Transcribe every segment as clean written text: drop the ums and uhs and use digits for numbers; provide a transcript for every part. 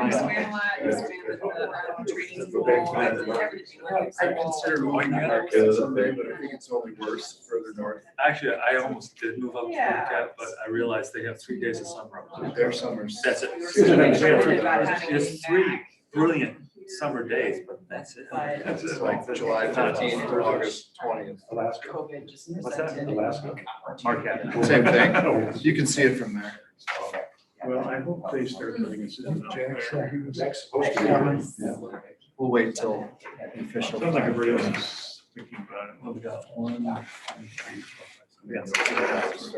expand a lot, expanded the training pool and everything. I consider moving to Marquette someday, but I think it's only worse further north. Actually, I almost did move up to Marquette, but I realized they have 3 days of summer up there. Their summers. That's it. It's 3 brilliant summer days, but that's it. That's it, like July 15th to August 20th. Alaska. COVID just. What's that? Alaska. Marquette. Same thing. You can see it from there. Well, I hope they start putting us in. Jack's supposed to be coming. We'll wait till the official. Sounds like everybody's thinking about it. Well, we got 1, 2, 3, 4, 5, 6.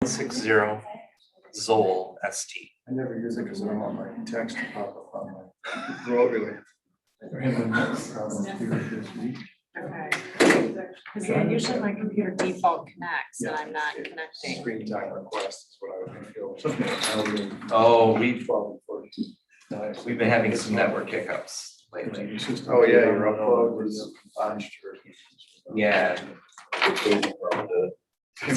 $60 Zoll ST. I never use it because I don't want my text to pop up on my rotary. Okay. Because usually my computer default connects and I'm not connecting. Screen time request is what I would feel. Oh, Nice. we've been having some network hiccups lately. Oh, yeah, your upload was botched. Yeah. Well,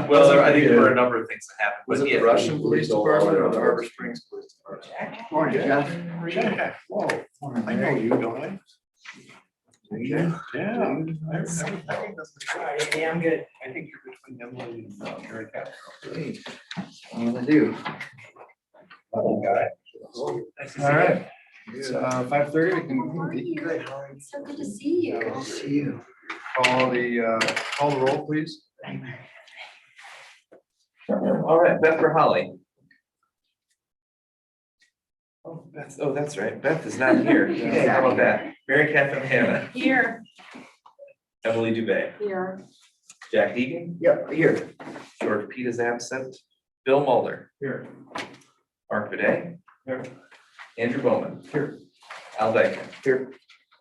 Well, I think there were a number of things that happened. Was but it yeah. the Russian police department or the Harbor Springs police department? Morning, Jeff. Jack, whoa, I know you, don't I? Yeah. Yeah, I'm good. I think you're between Emily and Mary Catherine. What I do. All All right. It's 5:30. We can So good to see you. see you. Call the roll, please. All right, Beth or Holly? Oh, that's right. Beth is not here. How about that? Mary Catherine Hannah, Here. Emily Dubé, Here. Jack Egan, Yep, here. George Pete is absent, Bill Mulder, Here. Mark Viday, Here. Andrew Bowman, Here. Al Dyken. Here.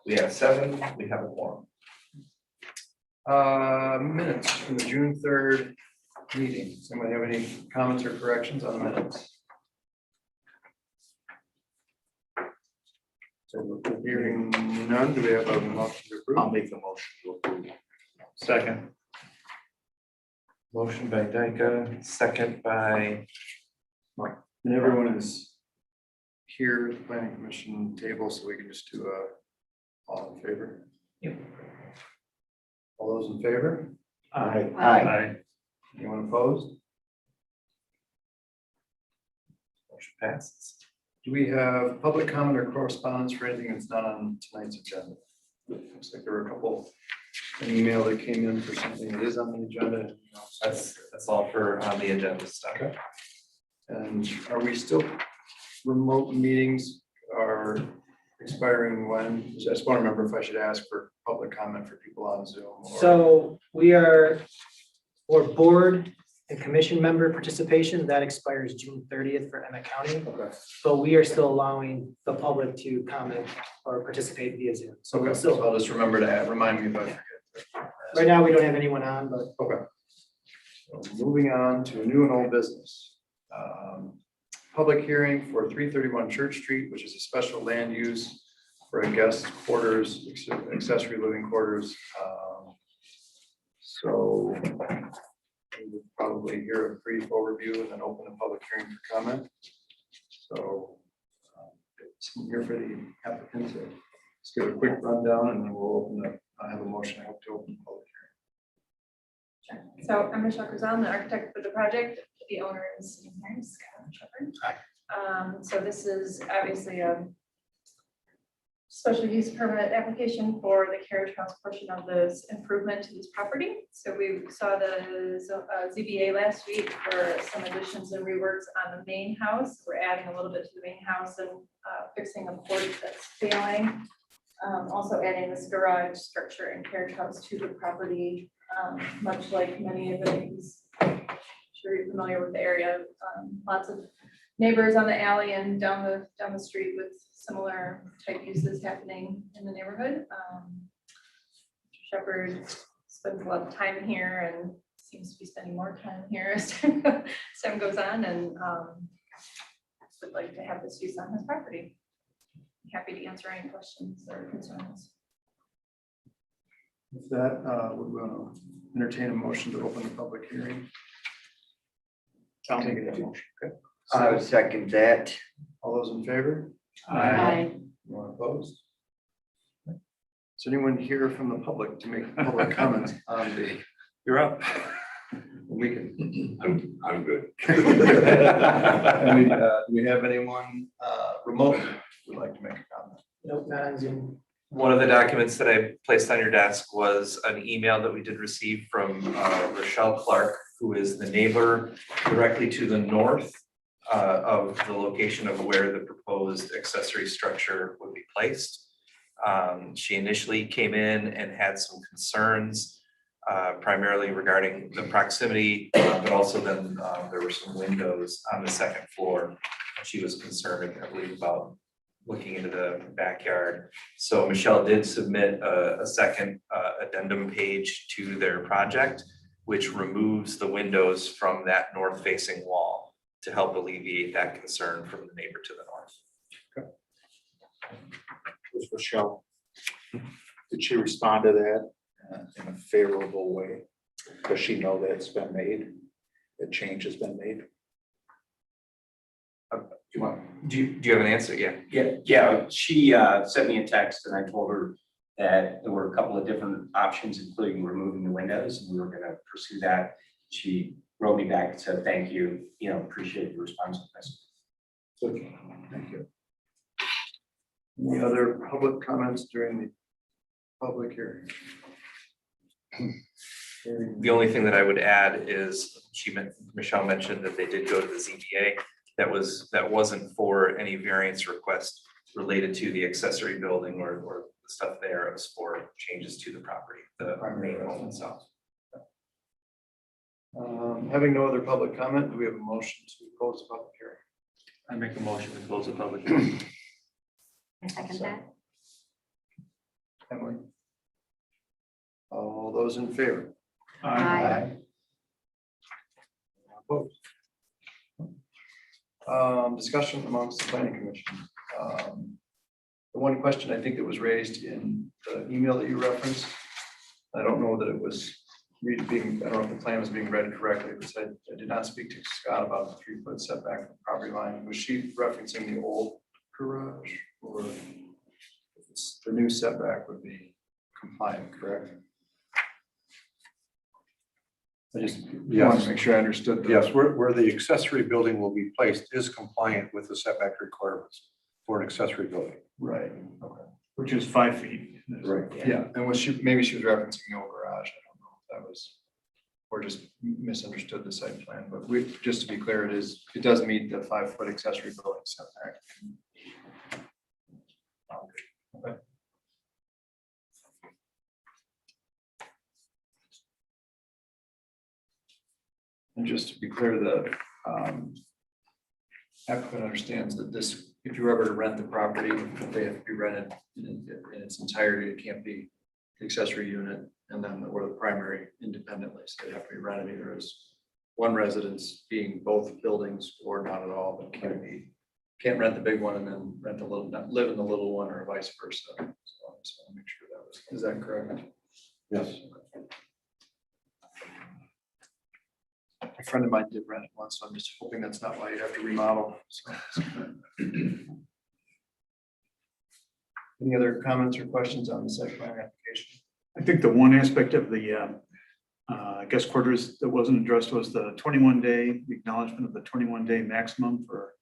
We have 7, we have a quorum. Minutes from the June 3rd meeting. Somebody have any comments or corrections on the minutes? So hearing none, do we have a motion to approve? I'll make the motion to approve. Second. Motion by Dyke, second by, And everyone is here at the planning commission table, so we can just do all in favor. Yep. All those in favor? Aye. Anyone opposed? motion passes. Do we have public comment or correspondence for anything that's not on tonight's agenda? Looks like there were a couple, an email that came in for something that is on the agenda. That's all for on the agenda stuff. Okay. And are we still, remote meetings are expiring when? I just want to remember if I should ask for public comment for people on Zoom. Or- So we are, for board and commission member participation, that expires June 30th for Emmett County. Okay. But we are still allowing the public to comment or participate via Zoom. So Okay, we'll so still, I'll just remember to remind me if I forget. right now, we don't have anyone on, but Okay. So moving on to new and old business. Public hearing for 331 Church Street, which is a special land use for a guest quarters, accessory living quarters. So we would probably hear a brief overview and then open the public hearing for comment. So someone here for the applicant to just give a quick rundown and then we'll open up. I have a motion. I hope to open the public hearing. So I'm Michelle Cruzan, the architect for the project. The owner is Scott Shepherd. So this is obviously a special use permit application for the carriage house portion of this improvement to this property. So we saw the ZBA last week for some additions and reworks on the main house. We're adding a little bit to the main house and fixing a porch that's failing. Also adding this garage structure and carriage house to the property. Much like many of these, I'm sure you're familiar with the area. Lots of neighbors on the alley and down the street with similar type uses happening in the neighborhood. Shepherd spends a lot of time here and seems to be spending more time here as time goes on, and would like to have this use on his property. Happy to answer any questions or concerns. With that, we're going to entertain a motion to open the public hearing. I'll make it a motion. Okay. I would second that. All those in favor? Aye. Anyone opposed? Is anyone here from the public to make public comments on the? You're up. We can. I'm good. And do we have anyone remote who would like to make a comment? nope, not on Zoom. One of the documents that I placed on your desk was an email that we did receive from Rochelle Clark, who is the neighbor directly to the north of the location of where the proposed accessory structure would be placed. She initially came in and had some concerns, primarily regarding the proximity, but also then there were some windows on the second floor. She was concerned, I believe, about looking into the backyard. So Michelle did submit a second addendum page to their project, which removes the windows from that north facing wall to help alleviate that concern from the neighbor to the north. Ms. Rochelle, did she respond to that in a favorable way? Does she know that it's been made, that change has been made? Do you have an answer? Yeah. Yeah, she sent me a text and I told her that there were a couple of different options, including removing the windows, and we were gonna pursue that. She wrote me back and said, thank you, appreciate your responsiveness. Okay, thank you. Any other public comments during the public hearing? The only thing that I would add is Michelle mentioned that they did go to the ZBA. That wasn't for any variance request related to the accessory building or the stuff there. It was for changes to the property, the main home itself. Having no other public comment, do we have a motion to close the public hearing? I make a motion to close the public hearing. I second that. Emily? All those in favor? Aye. Opposed? Discussion amongst the planning commission. The one question I think that was raised in the email that you referenced, I don't know that it was I don't know if the plan was being read correctly, but said I did not speak to Scott about the 3-foot setback from the property line. Was she referencing the old garage or the new setback would be compliant, correct? I just wanted Yes. to make sure I understood. Yes, where the accessory building will be placed is compliant with the setback requirements for an accessory building. Right, okay. Which is 5 feet. Right. Yeah, and maybe she was referencing the old garage. I don't know if that was, or just misunderstood the site plan, but just to be clear, it does meet the 5-foot accessory building setback. Okay. And just to be clear, the applicant understands that this, if you were ever to rent the property, they have to be rented in its entirety. It can't be the accessory unit and then or the primary independently. So they have to be rented either as one residence being both buildings or not at all, but can't rent the big one and then rent the little, not live in the little one or vice versa. So I just want to make sure is that correct? Yes. A friend of mine did rent it once, so I'm just hoping that's not why you have to remodel. So. Any other comments or questions on the site plan application? I think the one aspect of the guest quarters that wasn't addressed was the 21-day acknowledgement of the 21-day maximum for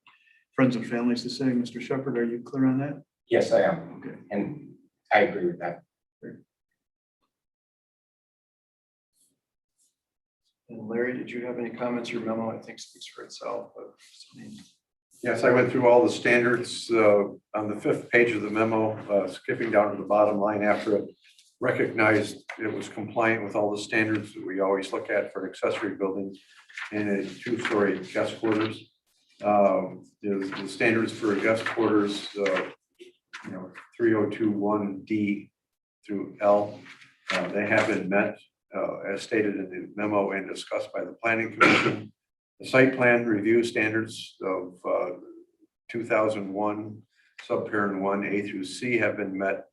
friends and families to stay. Mr. Shepherd, are you clear on that? Yes, I am. Okay. And I agree with that. And Larry, did you have any comments? Your memo, I think, speaks for itself, but Yes, I went through all the standards on the 5th page of the memo, skipping down to the bottom line after it recognized it was compliant with all the standards that we always look at for accessory buildings in a 2-story guest quarters. The standards for guest quarters, 3021D through L, they have been met as stated in the memo and discussed by the Planning Commission. The site plan review standards of 2001, subparent 1A through C have been met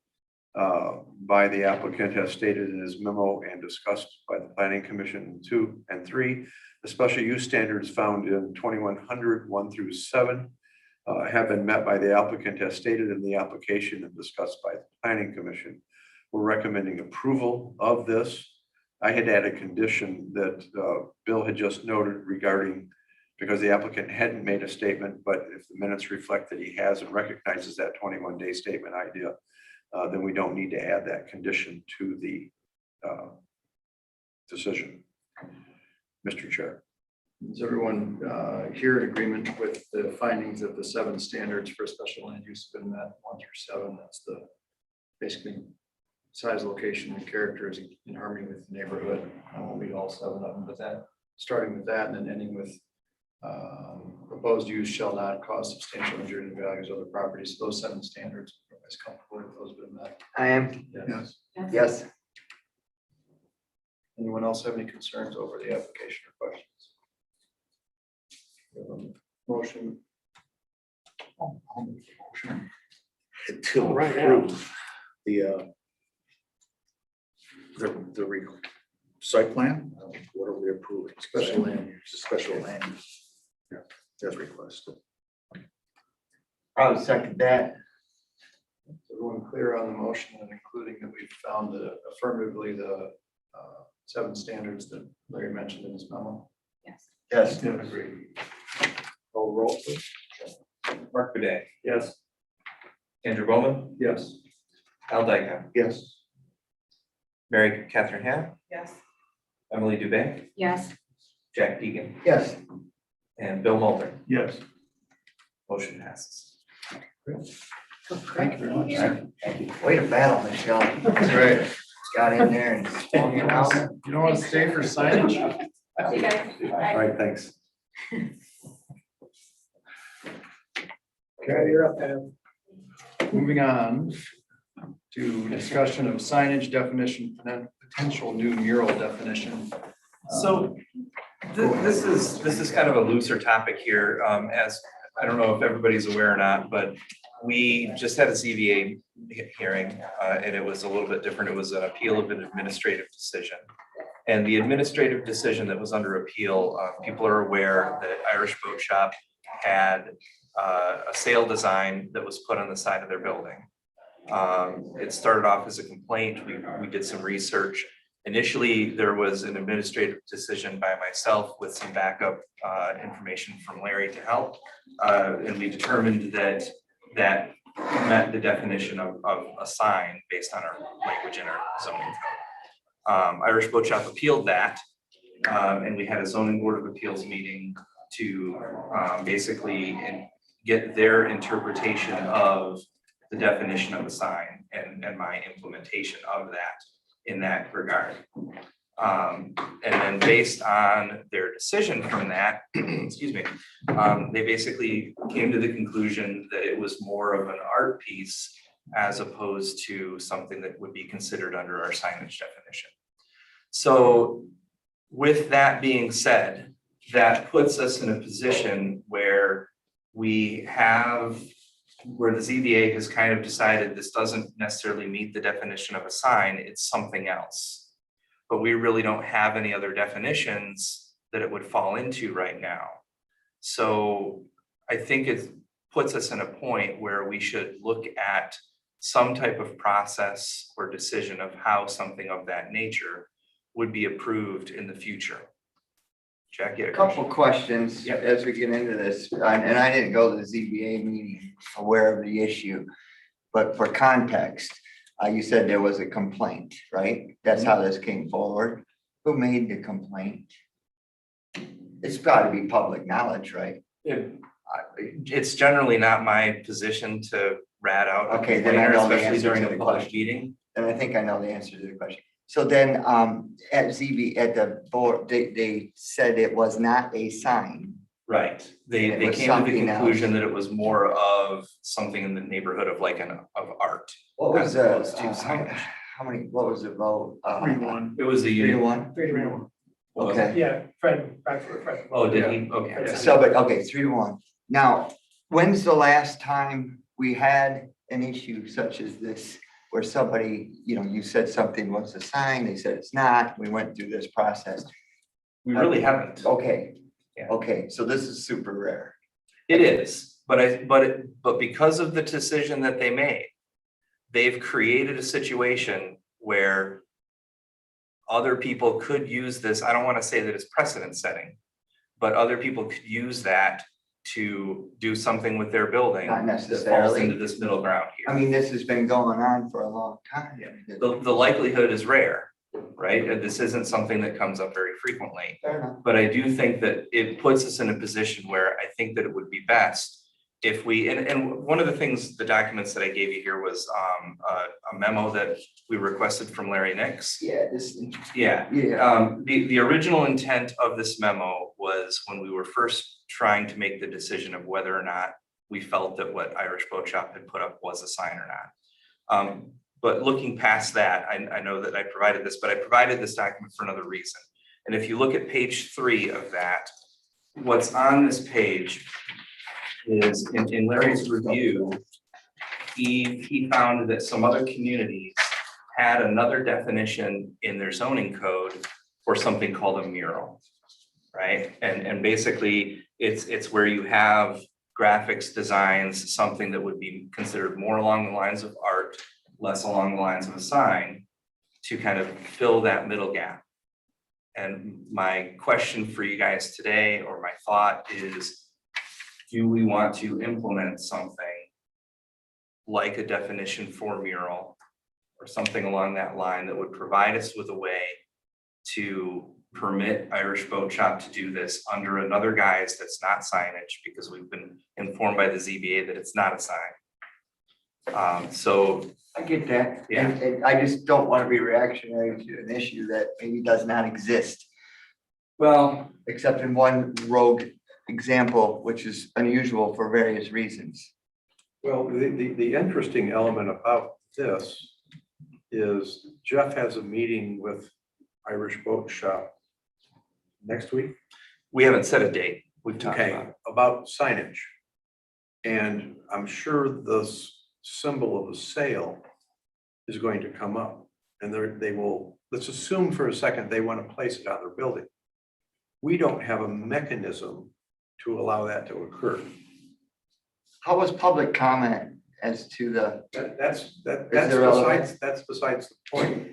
by the applicant as stated in his memo and discussed by the Planning Commission 2 and 3. The special use standards found in 2100, 1 through 7 have been met by the applicant as stated in the application and discussed by the Planning Commission. We're recommending approval of this. I had added a condition that Bill had just noted regarding, because the applicant hadn't made a statement, but if the minutes reflect that he has and recognizes that 21-day statement idea, then we don't need to add that condition to the decision. Mr. Chair. is everyone here in agreement with the findings of the 7 standards for special land use have been met 1 through 7? That's the basically size, location, and character is in harmony with the neighborhood. I won't read all 7 of them, but that, starting with that and then ending with proposed use shall not cause substantial injury to the values of the property. So those 7 standards, everybody's comfortable with those been met? I am. Yes. Yes. Anyone else have any concerns over the application or questions? Motion. To approve the site plan, what are we approving? Special land use. Special land use. Yeah, as requested. I'll second that. Is everyone clear on the motion and including that we've found affirmatively the 7 standards that Larry mentioned in his memo? Yes. Yes. Agreed. Call roll, please. Mark Bidet, Yes. Andrew Bowman, Yes. Al Dyke, Yes. Mary Catherine Ham, Yes. Emily Dubé, Yes. Jack Deegan, Yes. and Bill Mulder. Yes. Motion passes. Thank you very much. Thank you. Way to battle, Michelle. That's right. Got in there and swung it out. You don't want to stay for signage? See you guys. All right, thanks. Okay, you're up, Pam. Moving on to discussion of signage definition, potential new mural definition. So this is kind of a looser topic here, as I don't know if everybody's aware or not, but we just had a ZBA hearing, and it was a little bit different. It was an appeal of an administrative decision. And the administrative decision that was under appeal, people are aware that Irish Boat Shop had a sail design that was put on the side of their building. It started off as a complaint. We did some research, Initially, there was an administrative decision by myself with some backup information from Larry to help. And we determined that that met the definition of a sign based on our language in our zoning code. Irish Boat Shop appealed that, and we had a zoning board of appeals meeting to basically get their interpretation of the definition of a sign and my implementation of that in that regard. And then based on their decision from that, excuse me, they basically came to the conclusion that it was more of an art piece as opposed to something that would be considered under our signage definition. So with that being said, that puts us in a position where we have, where the ZBA has kind of decided this doesn't necessarily meet the definition of a sign, it's something else. But we really don't have any other definitions that it would fall into right now. So I think it puts us in a point where we should look at some type of process or decision of how something of that nature would be approved in the future. Jack, you had a question? Couple questions Yep. as we get into this, and I didn't go to the ZBA meeting aware of the issue. But for context, you said there was a complaint, right? That's how this came forward. Who made the complaint? It's got to be public knowledge, right? It's generally not my position to rat out a Okay, then I complainer, know the especially answer during to a the public question. meeting. And I think I know the answer to the question. So then, at the board, they said it was not a sign. Right, It they was came to the something else. conclusion that it was more of something in the neighborhood of like of art. What was As the, opposed to signage. how many, what was the vote? 3-1. It was a 3 to unit. 1? 3 to 1. Okay. Yeah, Fred. Oh, did he? Okay. Yeah. So, but, okay, 3 to 1. Now, when's the last time we had an issue such as this? Where somebody, you said something was a sign, they said it's not, we went through this process. We really haven't. Okay, Yeah. okay, so this is super rare. It is, but because of the decision that they made, they've created a situation where other people could use this. I don't want to say that it's precedent setting, but other people could use that to do something with their building. Not that falls necessarily. into this middle ground I here. mean, this has been going on for a long time. The likelihood is rare, right? And this isn't something that comes up very frequently. Fair enough. But I do think that it puts us in a position where I think that it would be best if we, and one of the things, the documents that I gave you here was a memo that we requested from Larry Nix. Yeah, this, Yeah, yeah, the original intent of this memo was when we were first trying to make the decision of whether or not we felt that what Irish Boat Shop had put up was a sign or not. But looking past that, I know that I provided this, but I provided this document for another reason. And if you look at page 3 of that, what's on this page is in Larry's review, he found that some other communities had another definition in their zoning code for something called a mural, right? And basically, it's where you have graphics, designs, something that would be considered more along the lines of art, less along the lines of a sign, to kind of fill that middle gap. And my question for you guys today, or my thought is, do we want to implement something like a definition for mural or something along that line that would provide us with a way to permit Irish Boat Shop to do this under another guise that's not signage, because we've been informed by the ZBA that it's not a sign. So I get that. Yeah. And I just don't want to be reactionary to an issue that maybe does not exist, well, except in one rogue example, which is unusual for various reasons. Well, the interesting element about this is Jeff has a meeting with Irish Boat Shop next week. we haven't set a date. We've talked about Okay, it. about signage. And I'm sure the symbol of a sail is going to come up. And they will, let's assume for a second, they want to place it on their building. We don't have a mechanism to allow that to occur. How was public comment as to the, That's there a- besides the point.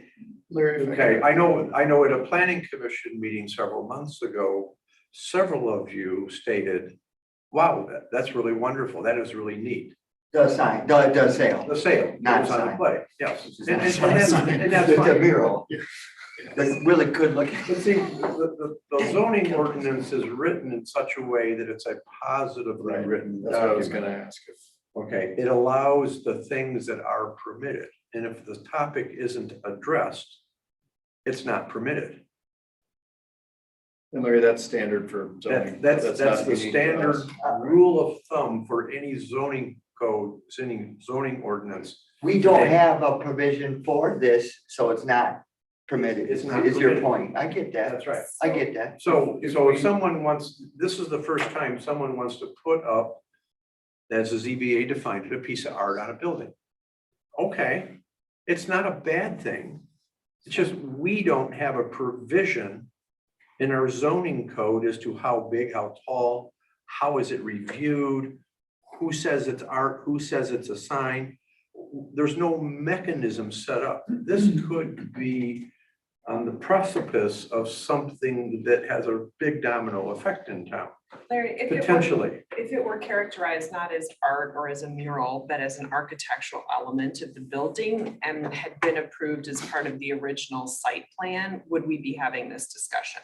Larry, if I Okay, could- I know at a planning commission meeting several months ago, several of you stated, wow, that's really wonderful. That is really neat. The sign, the sale. The sale, Not that was on sign. the play, yes. Which is And not and sign. that's The fine. mural. That's really good looking. But see, the zoning ordinance is written in such a way that it's a positively Right, written that's what I was document. gonna ask. Okay, it allows the things that are permitted, and if the topic isn't addressed, it's not permitted. And Larry, that's standard for zoning. That's not the unique to standard us. rule of thumb for any zoning code, any zoning ordinance. We don't have a provision for this, so it's not permitted, It's not is your permitted. point. I get that. That's right. I get that. So if someone wants, this is the first time someone wants to put up, as the ZBA defined it, a piece of art on a building. Okay, it's not a bad thing. It's just, we don't have a provision in our zoning code as to how big, how tall, how is it reviewed, who says it's art, who says it's a sign. There's no mechanism set up. This could be on the precipice of something that has a big domino effect in town, Larry, potentially. if it were characterized not as art or as a mural, but as an architectural element of the building and had been approved as part of the original site plan, would we be having this discussion?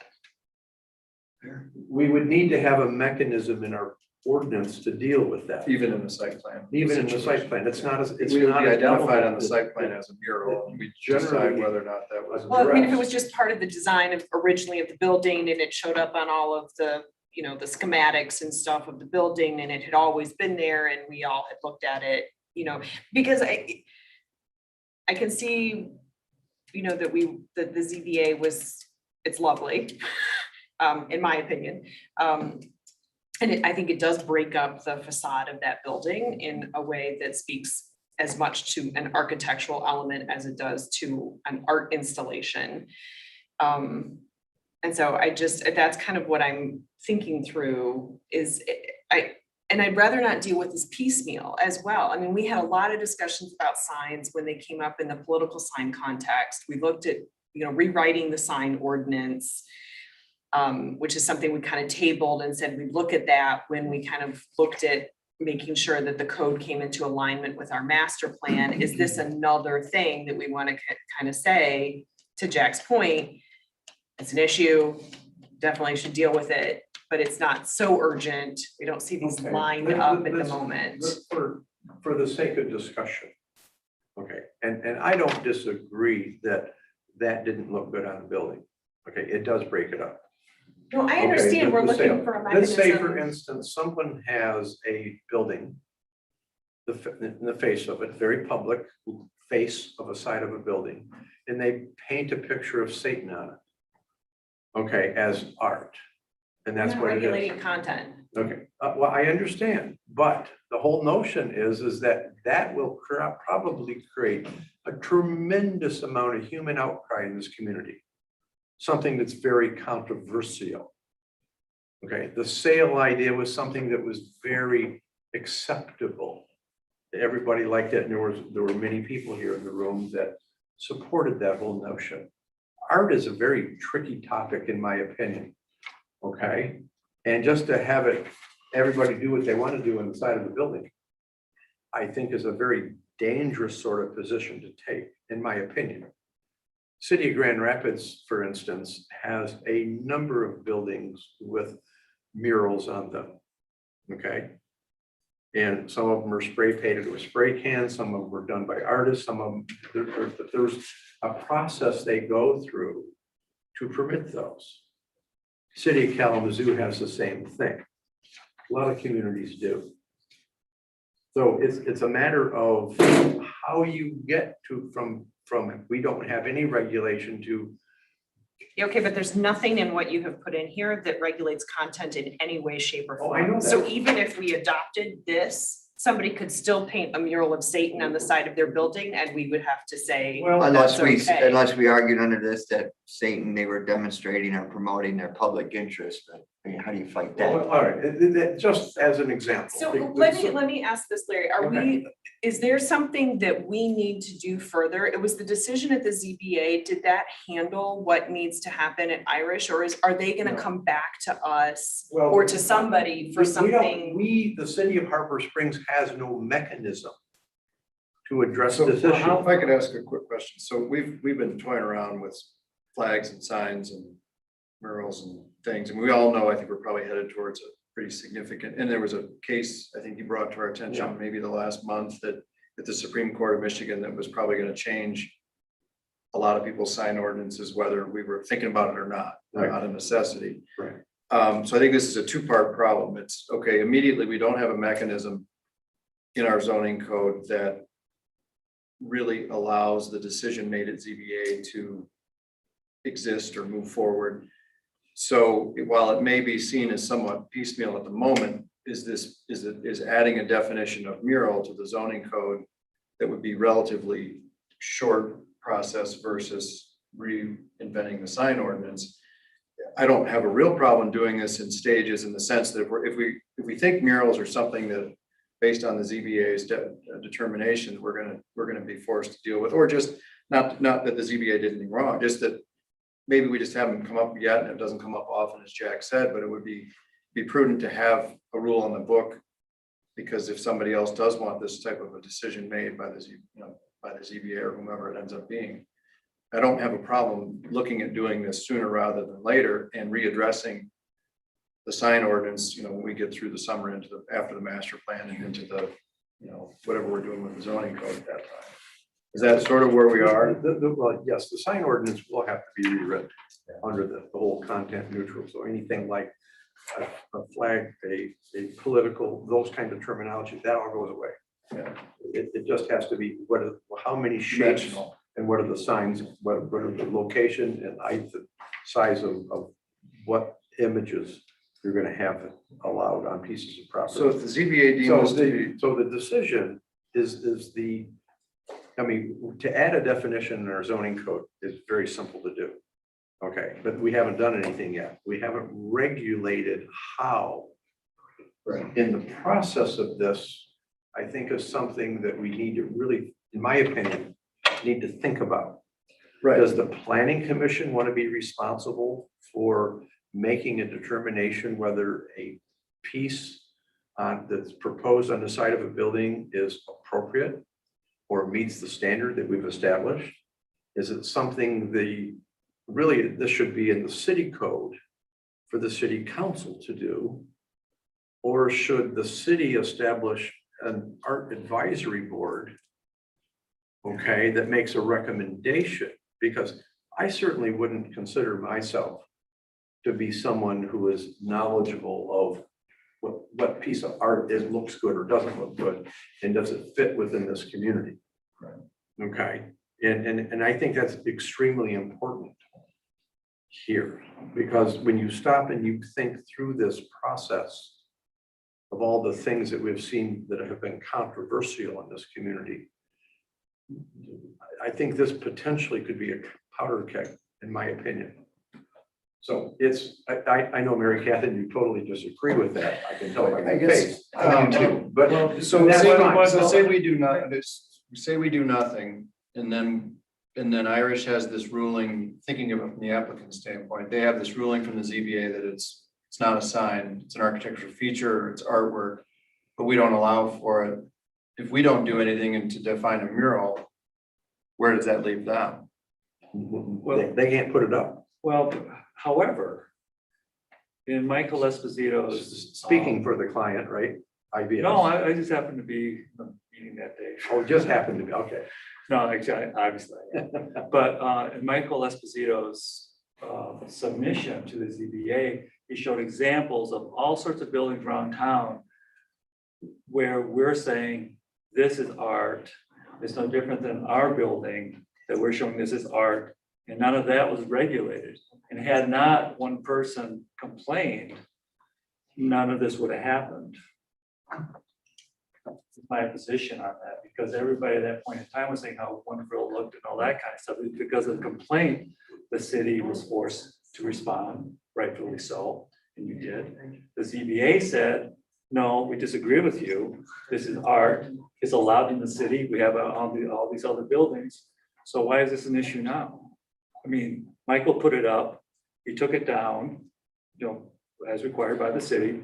We would need to have a mechanism in our ordinance to deal with that. Even in the site plan. Even in the site plan, it's not as, it's We would not be as identified on element the site plan as a mural, and we decide Generally- whether or not that was. Well, I mean, if it was addressed. just part of the design of originally of the building and it showed up on all of the, you know, the schematics and stuff of the building and it had always been there and we all had looked at it, you know, because I can see, you know, that the ZBA was, it's lovely, in my opinion. I think it does break up the facade of that building in a way that speaks as much to an architectural element as it does to an art installation. And so that's kind of what I'm thinking through is I'd rather not deal with this piecemeal as well. I mean, we had a lot of discussions about signs when they came up in the political sign context. We looked at, you know, rewriting the sign ordinance, which is something we kind of tabled and said we'd look at that when we kind of looked at making sure that the code came into alignment with our master plan. Is this another thing that we want to kind of say, to Jack's point, it's an issue, definitely should deal with it, but it's not so urgent. We don't see these Okay. lined up at the Let's- moment. For the sake of discussion. Okay, and I don't disagree that didn't look good on the building. Okay, it does break it up. No, I Okay, understand, we're the sale. looking for a Let's say, mechanism. for instance, someone has a building, in the face of it, very public face of a side of a building, and they paint a picture of Satan on it. Okay, as art, and that's Not what it is. regulating content. Okay, well, I understand, but the whole notion is that will probably create a tremendous amount of human outcry in this community. Something that's very controversial. Okay, the sale idea was something that was very acceptable. Everybody liked it, and there were many people here in the room that supported that whole notion. Art is a very tricky topic, in my opinion. Okay, and just to have everybody do what they want to do on the side of the building, I think is a very dangerous sort of position to take, in my opinion. City of Grand Rapids, for instance, has a number of buildings with murals on them, okay? And some of them are spray painted with spray cans, some of them were done by artists, some of them, there's a process they go through to permit those. City of Kalamazoo has the same thing. A lot of communities do. So it's a matter of how you get to from we don't have any regulation to. Okay, but there's nothing in what you have put in here that regulates content in any way, shape, or Oh, form. I know that. So even if we adopted this, somebody could still paint a mural of Satan on the side of their building and we would have to say, Well, Unless we, okay. unless we argued under this that Satan, they were demonstrating or promoting their public interest, but I mean, how do you fight Well, that? all right, just as an example. So let me ask this, Larry, is there something that we need to do further? It was the decision at the ZBA, did that handle what needs to happen at Irish, or are they gonna No. come back to us Well, or to somebody for something? The city of Harbor Springs has no mechanism to address So this if issue. I could ask a quick question. So we've been toying around with flags and signs and murals and things. And we all know, I think we're probably headed towards a pretty significant, and there was a case, I think you brought to our attention, maybe the last month, that at the Supreme Court of Michigan, that was probably going to change a lot of people's sign ordinances, whether we were thinking about it or not, out of necessity. Right. So I think this is a two-part problem. It's, okay, immediately, we don't have a mechanism in our zoning code that really allows the decision made at ZBA to exist or move forward. So while it may be seen as somewhat piecemeal at the moment, is adding a definition of mural to the zoning code that would be relatively short process versus reinventing the sign ordinance. I don't have a real problem doing this in stages, in the sense that if we think murals are something that, based on the ZBA's determination, we're gonna be forced to deal with, or just not that the ZBA did anything wrong, just that maybe we just haven't come up yet, and it doesn't come up often, as Jack said, but it would be prudent to have a rule on the book, because if somebody else does want this type of a decision made by the ZBA or whomever it ends up being, I don't have a problem looking at doing this sooner rather than later and readdressing the sign ordinance, when we get through the summer after the master plan and into the, whatever we're doing with the zoning code at that time. Is that sort of where we are? Well, yes, the sign ordinance will have to be rewritten under the whole content neutral. So anything like a flag, a political, those kind of terminology, that all goes away. Yeah. It just has to be how many shapes Dimensional. and what are the signs, what are the location and height, the size of what images you're gonna have allowed on pieces of property. So if the ZBA deems So the decision is to add a definition in our zoning code is very simple to do. Okay, but we haven't done anything yet. We haven't regulated how. Right. In the process of this, I think is something that we need to really, in my opinion, need to think about. Right. Does the planning commission want to be responsible for making a determination whether a piece that's proposed on the side of a building is appropriate or meets the standard that we've established? Is it something really, this should be in the city code for the city council to do? Or should the city establish an art advisory board, okay, that makes a recommendation? Because I certainly wouldn't consider myself to be someone who is knowledgeable of what piece of art looks good or doesn't look good, and does it fit within this community? Right. Okay, and I think that's extremely important here, because when you stop and you think through this process of all the things that we've seen that have been controversial in this community, I think this potentially could be a powder keg, in my opinion. So I know, Mary Catherine, you totally disagree with that. I can tell by I your guess, face. I do too, but so that's fine. say we do not, say we do nothing, and then Irish has this ruling, thinking of it from the applicant standpoint, they have this ruling from the ZBA that it's not a sign, it's an architectural feature, it's artwork, but we don't allow for it. If we don't do anything and to define a mural, where does that leave them? Well- They can't put it up. Well, however, in Michael Esposito's. Speaking for the client, right? IBS. No, I just happened to be in the meeting that day. Oh, just happened to be, okay. No, actually, obviously, but in Michael Esposito's submission to the ZBA, he showed examples of all sorts of buildings around town where we're saying this is art. It's no different than our building that we're showing this is art, and none of that was regulated. And had not one person complained, none of this would have happened. My position on that, because everybody at that point in time was saying how wonderful it looked and all that kind of stuff. Because of the complaint, the city was forced to respond, rightfully so. and you did. The ZBA said, no, we disagree with you. This is art, it's allowed in the city. We have all these other buildings. So why is this an issue now? I mean, Michael put it up, he took it down, as required by the city,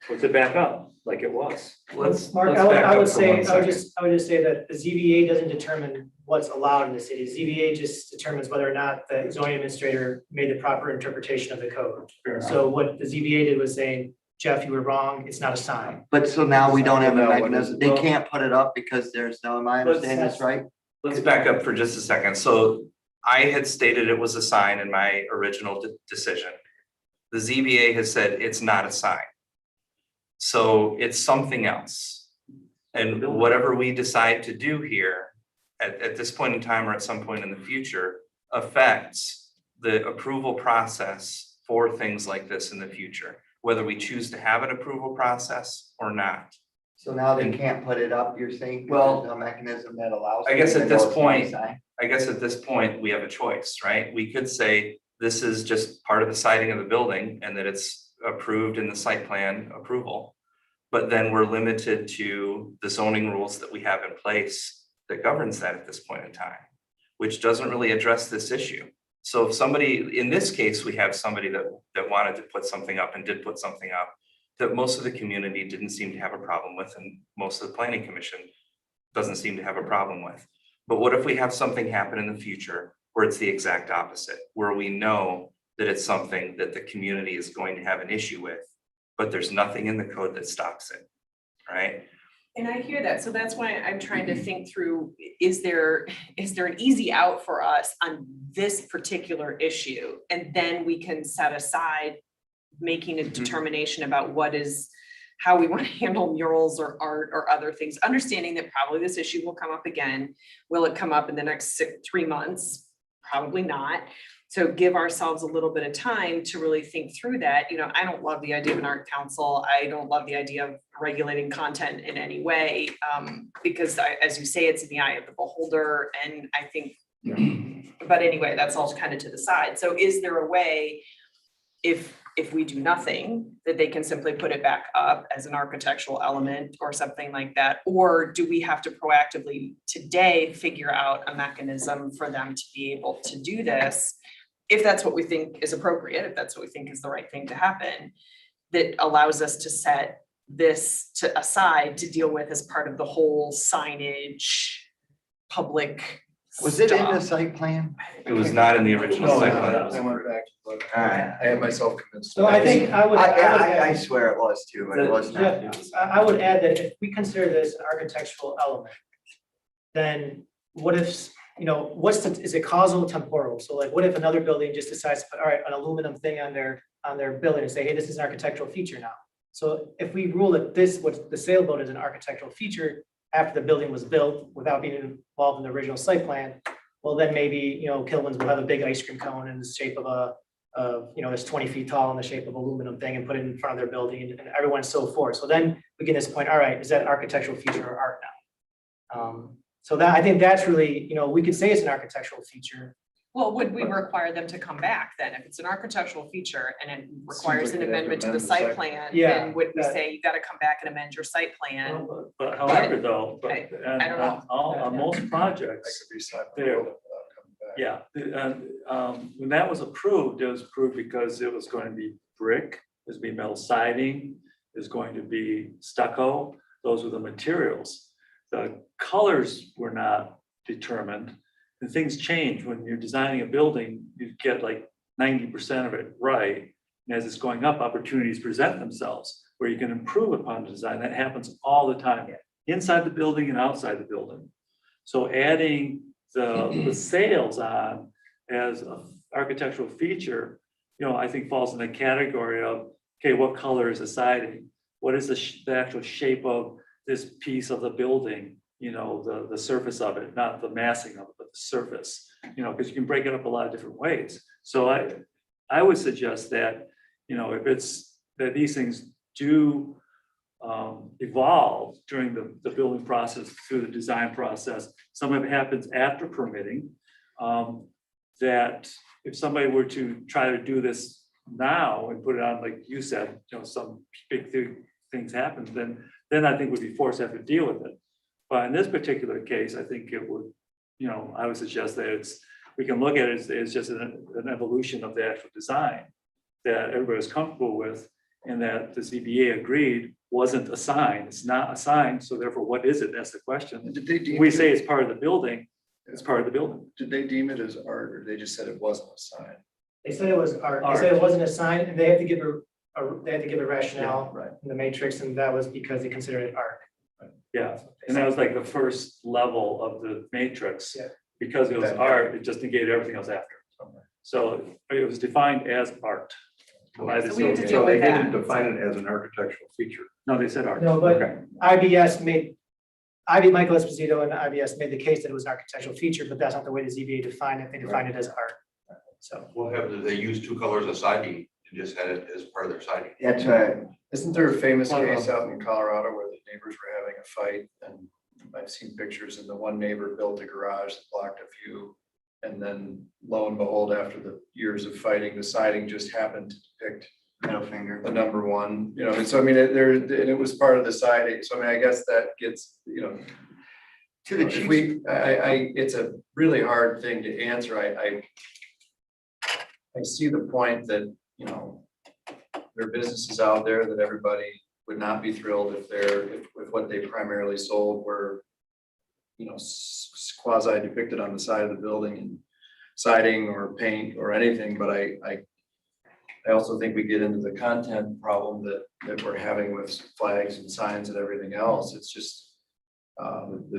puts it back up like it was. Mark, let's back I up would for say, one I second. would just say that the ZBA doesn't determine what's allowed in the city. ZBA just determines whether or not the zoning administrator made the proper interpretation of the code. Fair enough. So what the ZBA did was saying, Jeff, you were wrong, it's not a sign. But so now we don't have a Now what is mechanism, it? they Well- can't put it up because there's no, am I understanding this right? Let's back up for just a second. So I had stated it was a sign in my original decision. The ZBA has said it's not a sign. So it's something else. And whatever we decide to do here at this point in time or at some point in the future affects the approval process for things like this in the future, whether we choose to have an approval process or not. So now they can't put it up, you're saying? 'cause Well, there's no mechanism that allows. I guess it, at even though this it's not a point, sign? I guess at this point, we have a choice, right? We could say this is just part of the siding of the building and that it's approved in the site plan approval. But then we're limited to the zoning rules that we have in place that governs that at this point in time, which doesn't really address this issue. So if somebody, in this case, we have somebody that wanted to put something up and did put something up that most of the community didn't seem to have a problem with, and most of the planning commission doesn't seem to have a problem with. But what if we have something happen in the future where it's the exact opposite, where we know that it's something that the community is going to have an issue with, but there's nothing in the code that stops it, right? And I hear that, so that's why I'm trying to think through, is there an easy out for us on this particular issue? And then we can set aside making a determination about how we want to handle murals or art or other things, understanding that probably this issue will come up again. Will it come up in the next 3 months? Probably not. So give ourselves a little bit of time to really think through that. I don't love the idea of an art council. I don't love the idea of regulating content in any way, because as you say, it's in the eye of the beholder. And I think, but anyway, that's all kind of to the side. So is there a way, if we do nothing, that they can simply put it back up as an architectural element or something like that? Or do we have to proactively today figure out a mechanism for them to be able to do this? If that's what we think is appropriate, if that's what we think is the right thing to happen, that allows us to set this to aside to deal with as part of the whole signage, public Was it in the stuff. site plan? It was not in the original No, site I plan. went back to look. Alright. I had myself convinced. So I think I would. I swear it was too, but it was not. Yeah, I would add that if we consider this an architectural element, then what if, is it causal or temporal? So like, what if another building just decides to put, all right, an aluminum thing on their building and say, hey, this is an architectural feature now. So if we rule that what the sailboat is an architectural feature after the building was built without being involved in the original site plan, well, then maybe, Kilwins will have a big ice cream cone in the shape of that's 20 feet tall in the shape of aluminum thing and put it in front of their building and everyone's so forth. So then we get this point, all right, is that an architectural feature or art now? So that, I think that's really, we could say it's an architectural feature. Well, would we require them to come back then? If it's an architectural feature and it requires like an they'd have to amendment to the amend the site site plan, Yeah, then would we that- say you gotta come back and amend your site plan? But however, though, I and don't know. on most I projects, could resign the There. building without coming back. yeah, when that was approved because it was going to be brick, there's going to be metal siding, there's going to be stucco, those were the materials. The colors were not determined, and things change. When you're designing a building, you get like 90% of it right. And as it's going up, opportunities present themselves where you can improve upon the design. That happens all the time, inside the building and outside the building. So adding the sails on as an architectural feature, I think falls in the category of, okay, what color is the siding? What is the actual shape of this piece of the building? The surface of it, not the massing of it, but the surface, because you can break it up a lot of different ways. So I would suggest that, if it's that these things do evolve during the building process, through the design process, some of it happens after permitting, that if somebody were to try to do this now and put it on, like you said, some big things happen, then I think we'd be forced to have to deal with it. But in this particular case, I think it would, I would suggest that we can look at it as just an evolution of the actual design that everybody's comfortable with, and that the ZBA agreed wasn't a sign. It's not a sign, so therefore, what is it? That's the question. Did they deem We it- say it's part of the building, it's part of the building. Did they deem it as art, or they just said it wasn't a sign? They said it was art, they said it wasn't a sign, and they had to give a rationale Right. in the matrix, and that was because they considered it art. Yeah, and that was like the first level of the matrix. Yeah. Because it was art, it just negated everything else after. So it was defined as art. by the So we have to ZBA. deal So they with didn't that. define it as an architectural feature. No, they said art. No, but Okay. Michael Esposito and IBS made the case that it was an architectural feature, but that's not the way the ZBA defined it, they defined it as art. So, Well, they used two colors of siding and just had it as part of their siding. That's right. Isn't there a famous Well, case out in Colorado where the neighbors were having a fight, and I've seen pictures, and the one neighbor built a garage that blocked a view. And then lo and behold, after the years of fighting, the siding just happened to depict Middle finger. the number one, and so I mean, it was part of the siding, so I mean, I guess that gets, To the if chief, it's a really hard thing to answer, I see the point that, there are businesses out there that everybody would not be thrilled if what they primarily sold were, quasi depicted on the side of the building and siding or paint or anything, but I also think we get into the content problem that we're having with flags and signs and everything else. It's just,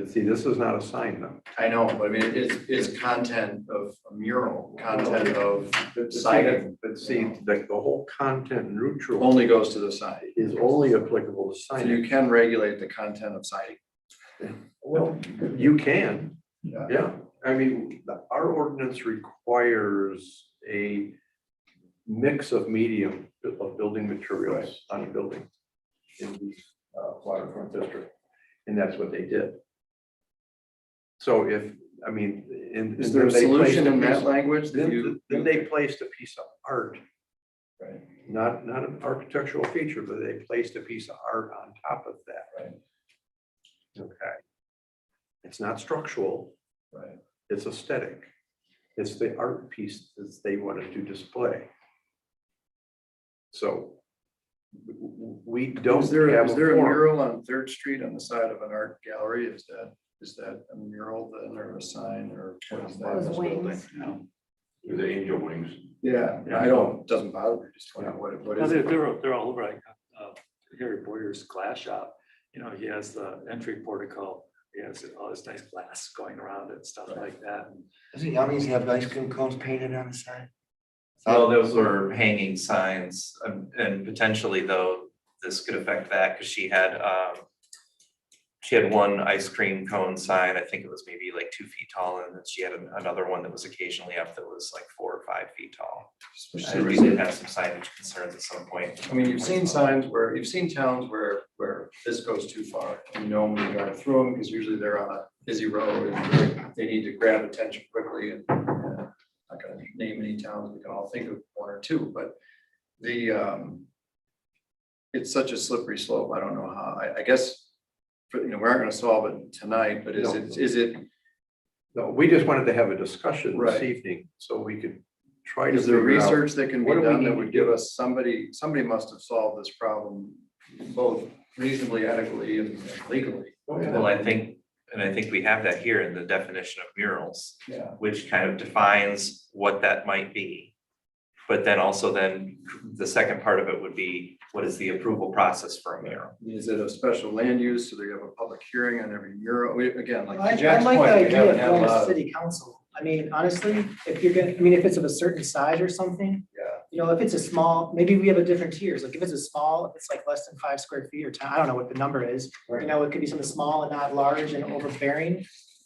See, this is not a sign though. I know, but I mean, it's content of a mural, content of But see, siding But see, the whole content neutral only goes to the side. is only applicable to So signing. you can regulate the content of siding. Well, you can, Yeah. yeah. I mean, our ordinance requires a mix of medium of building materials on a building in the waterfront district. And that's what they did. So if, I mean, Is there a solution in that language that you? Then they placed a piece of art, Right, not an architectural feature, but they placed a piece of art on top of that. right, Okay. It's not structural, right. it's aesthetic. It's the art piece that they wanted to display. So we don't Is there have is a there a form. mural on Third Street on the side of an art gallery? Is that a mural then, or a sign, or what is that? Those wings. With the angel wings. Yeah, I don't, doesn't bother me, just wondering what No, is it? they're all over, like, Harry Boyer's glass shop, he has the entry portico, he has all this nice glass going around it, stuff like that. doesn't Yummy's have ice cream cones painted on the side? Well, those were hanging signs, and potentially though, this could affect that, because she had one ice cream cone sign, I think it was maybe like 2 feet tall, and then she had another one that was occasionally up that was like 4 or 5 feet tall. And we did have some signage concerns at some point. I mean, you've seen towns where this goes too far, and when you drive through them, because usually they're on a busy road and they need to grab attention quickly, and not gonna name any towns, we can all think of one or two, but it's such a slippery slope, I don't know how, I guess, we aren't gonna solve it tonight, but is it, No, we just wanted to have a discussion this Right. evening, so we could try to is there figure out. research that can be what do we done need that to would give do? us somebody must have solved this problem both reasonably, adequately, and legally. Well, I think we have that here in the definition of murals, Yeah. which kind of defines what that might be. But then also the second part of it would be, what is the approval process for a mural? Is it a special land use, so they have a public hearing on every mural? Again, like I to Jack's like point, the we idea haven't of had a going to lot of. city council. I mean, honestly, if it's of a certain size or something, Yeah, if it's a small, maybe we have a different tiers, like if it's a small, if it's like less than 5 square feet or 10, I don't know what the number is. Right. It could be something small and not large and overbearing,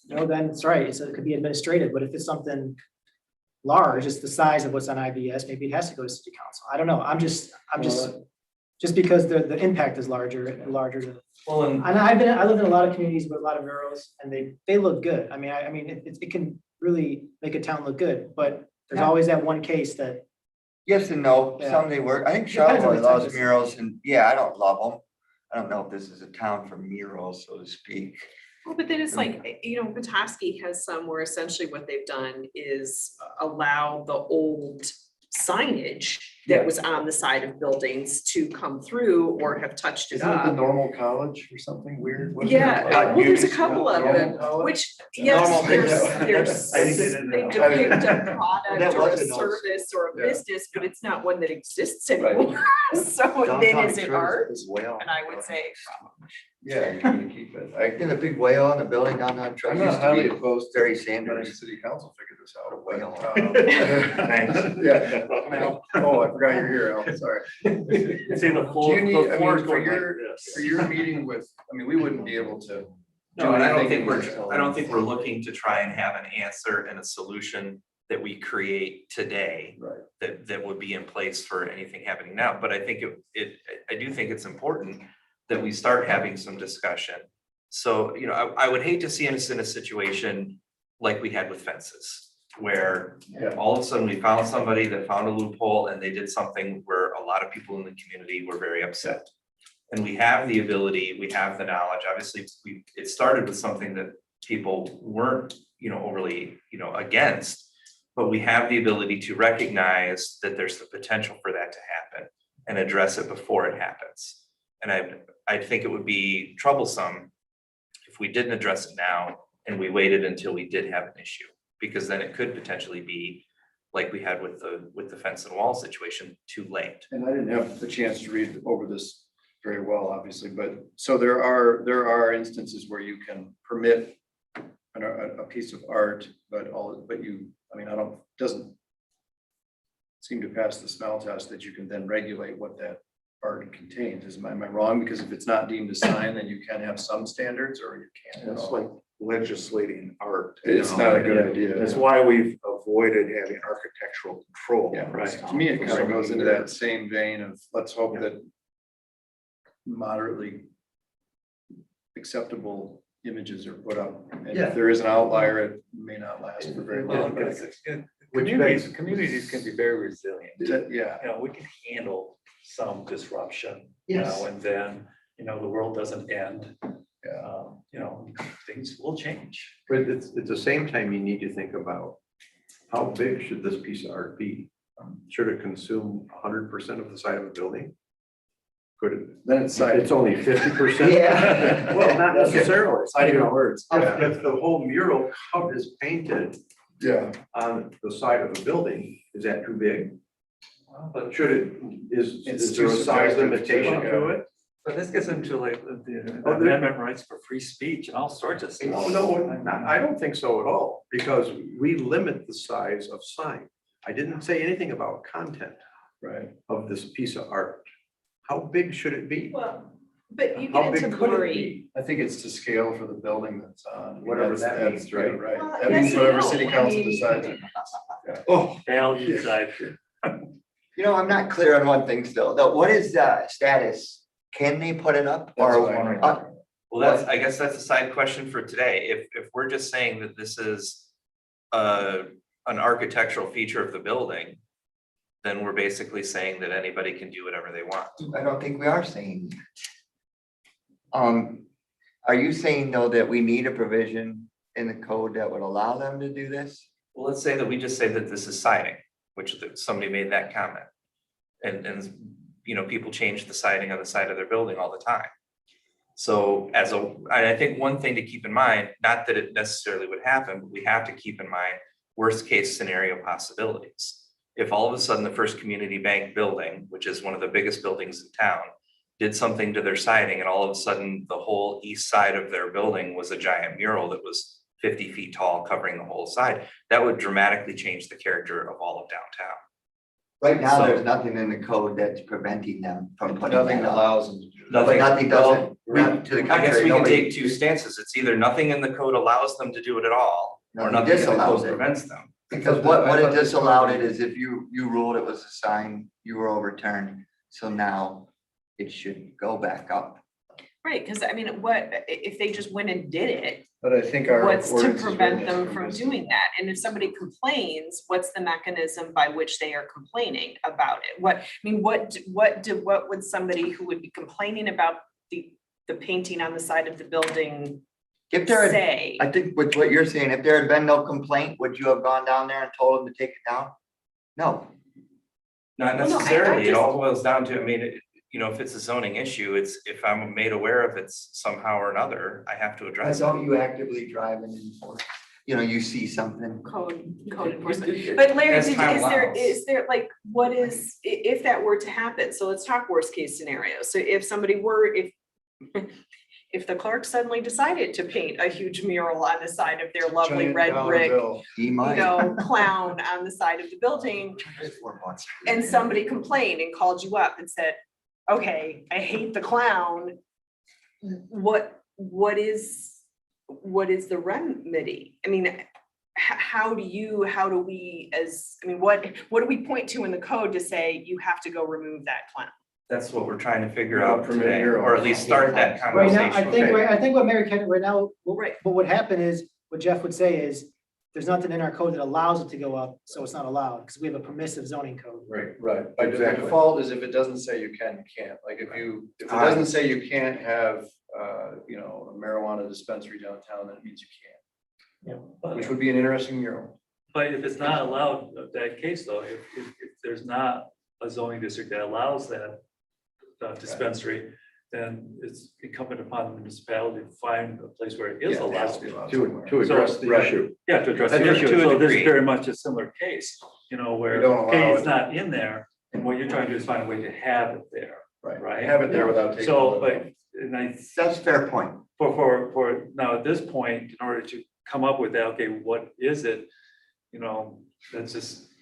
then it's right, it could be administrative, but if it's something large, it's the size of what's on IBS, maybe it has to go to city council. I don't know, I'm just because the impact is larger than. Well, and And I live in a lot of communities with a lot of murals and they look good. I mean, it can really make a town look good, but there's Yeah. always that one case that Yes and no, Yeah. some they work. I think Depends on Charlevoix the type loves of- murals and, yeah, I don't love them. I don't know if this is a town for murals, so to speak. Well, but then it's like, Petoskey has some where essentially what they've done is allow the old signage that was on the side of buildings to come through or have touched it Isn't it the up. normal college or something weird? Wasn't it Yeah, like well, there's a Unis- couple of normal them, college? which, Normal, yes, yeah. there's, I didn't get into they that. depict a product That or a was an old- service or a Yeah. business, but it's not one that exists Right. anymore. So then Downtown is it Detroit art? is whale. And I would say, Yeah, you can keep it. I did a big whale on the building downtown. Detroit. I'm Used not to highly be opposed to Barry letting Sanders. city council figure this out, Whale. but. Thanks. Yeah. Oh, I forgot you're here, Al, sorry. See, the Do floor, you need, the I floor mean, is for going like your, this. for your meeting with, we wouldn't be able to. No, and I don't anything think until- I don't think we're looking to try and have an answer and a solution that we create today Right. that would be in place for anything happening now. But I think I do think it's important that we start having some discussion. So, I would hate to see us in a situation like we had with fences, where Yeah. all of a sudden we found somebody that found a loophole and they did something where a lot of people in the community were very upset. And we have the ability, we have the knowledge, obviously, it started with something that people weren't, overly, against. But we have the ability to recognize that there's the potential for that to happen and address it before it happens. And I think it would be troublesome if we didn't address it now and we waited until we did have an issue. Because then it could potentially be like we had with the fence and wall situation, too late. And I didn't have the chance to read over this very well, obviously, but so there are instances where you can permit a piece of art, but doesn't seem to pass the smell test that you can then regulate what that art contains. Am I wrong? Because if it's not deemed a sign, then you can have some standards or you can't at It's all. like legislating art. It's not a good idea. That's why we've avoided having architectural control. Yeah, Right. to me, it kind of goes into that same vein of, let's hope that moderately acceptable images are put up. And Yeah. if there is an outlier, it may not last for very long. but Communities can be very resilient. Yeah, We can handle some disruption Yes. now and then, the world doesn't end. Things will change. But at the same time, you need to think about how big should this piece of art be? Should it consume 100% of the side of a building? Could it? then it's It's side. only 50%? Yeah. Well, not necessarily. Citing our words. If the whole mural is painted Yeah, on the side of a building, is that too big? But Should it, It's is there too a size subjective limitation to- to it? But this gets into like the Oh, there- amendment rights for free speech and all sorts of stuff. I don't think so at all, because we limit the size of sign. I didn't say anything about content right. of this piece of art. How big should it be? well, but you How get big into could it blurry. be? I think it's to scale for the building that's on. Whatever That's- that means, right? Right. Well, That yes means and whatever no. city I council mean- decides. Oh, Al, you decide. I'm not clear on one thing still. What is the status? Can they put it up That's or? what I mean. Well, I guess that's a side question for today. If we're just saying that this is an architectural feature of the building, then we're basically saying that anybody can do whatever they want. I don't think we are saying that. Are you saying though that we need a provision in the code that would allow them to do this? Well, let's say that we just say that this is siding, which somebody made that comment. And people change the siding on the side of their building all the time. So I think one thing to keep in mind, not that it necessarily would happen, but we have to keep in mind worst case scenario possibilities. If all of a sudden the First Community Bank building, which is one of the biggest buildings in town, did something to their siding and all of a sudden the whole east side of their building was a giant mural that was 50 feet tall covering the whole side, that would dramatically change the character of all of downtown. Right now, So- there's nothing in the code that's preventing them from putting Nothing that up. allows them to do that. But nothing doesn't, Well, not to the I guess contrary, we can nobody- take two stances. It's either nothing in the code allows them to do it at all, or Nothing nothing in the disallows code it. prevents them. Because what it disallowed it is if you ruled it was a sign, you were overturned, so now it should go back up. Right, because I mean, what, if they just went and did it, But I think our. what's to ordinance is prevent written as them from permissive. doing that? And if somebody complains, what's the mechanism by which they are complaining about it? What, I mean, what would somebody who would be complaining about the painting on the side of the building If there had, say? I think with what you're saying, if there had been no complaint, would you have gone down there and told them to take it down? No. Not Well, no, I necessarily, it just- all boils down to, I mean, if it's a zoning issue, it's, if I'm made aware of it somehow or another, I have to Why address it. don't you actively drive and enforce? You see something. Code enforcement. But Larry, As time allows. is there like, what is, if that were to happen, so let's talk worst case scenario. So if somebody were, if the clerk suddenly decided to paint a huge mural on the side of their lovely Giant red dollar brick, bill. He might. clown on the side of the building, and somebody complained and called you up and said, okay, I hate the clown. What is the remedy? I mean, how do we what do we point to in the code to say you have to go remove that clown? That's what we're trying to figure Yeah, out permit today, your or at own. least start that Right now, conversation. I think what Mary Kay, right now, Right. what would happen is, what Jeff would say is, there's nothing in our code that allows it to go up, so it's not allowed, because we have a permissive zoning code. Right, by Exactly. default is if it doesn't say you can, you can't, like if it doesn't say you can't have, a marijuana dispensary downtown, that means you can, which would be an interesting mural. But if it's not allowed, that case though, if there's not a zoning district that allows that dispensary, then it's incumbent upon the municipality to find a place where it is Yeah, it has allowed. to be allowed To somewhere. address the Right. issue. Yeah, to address the To a issue. So this is degree. very much a similar case, where, We don't okay, allow it's it. not in there, and what you're trying to do is find a way to have it there. Right, Right. have it there without taking. So, all but, the- and I, That's a fair point. for now, at this point, in order to come up with that, okay, what is it? That's just,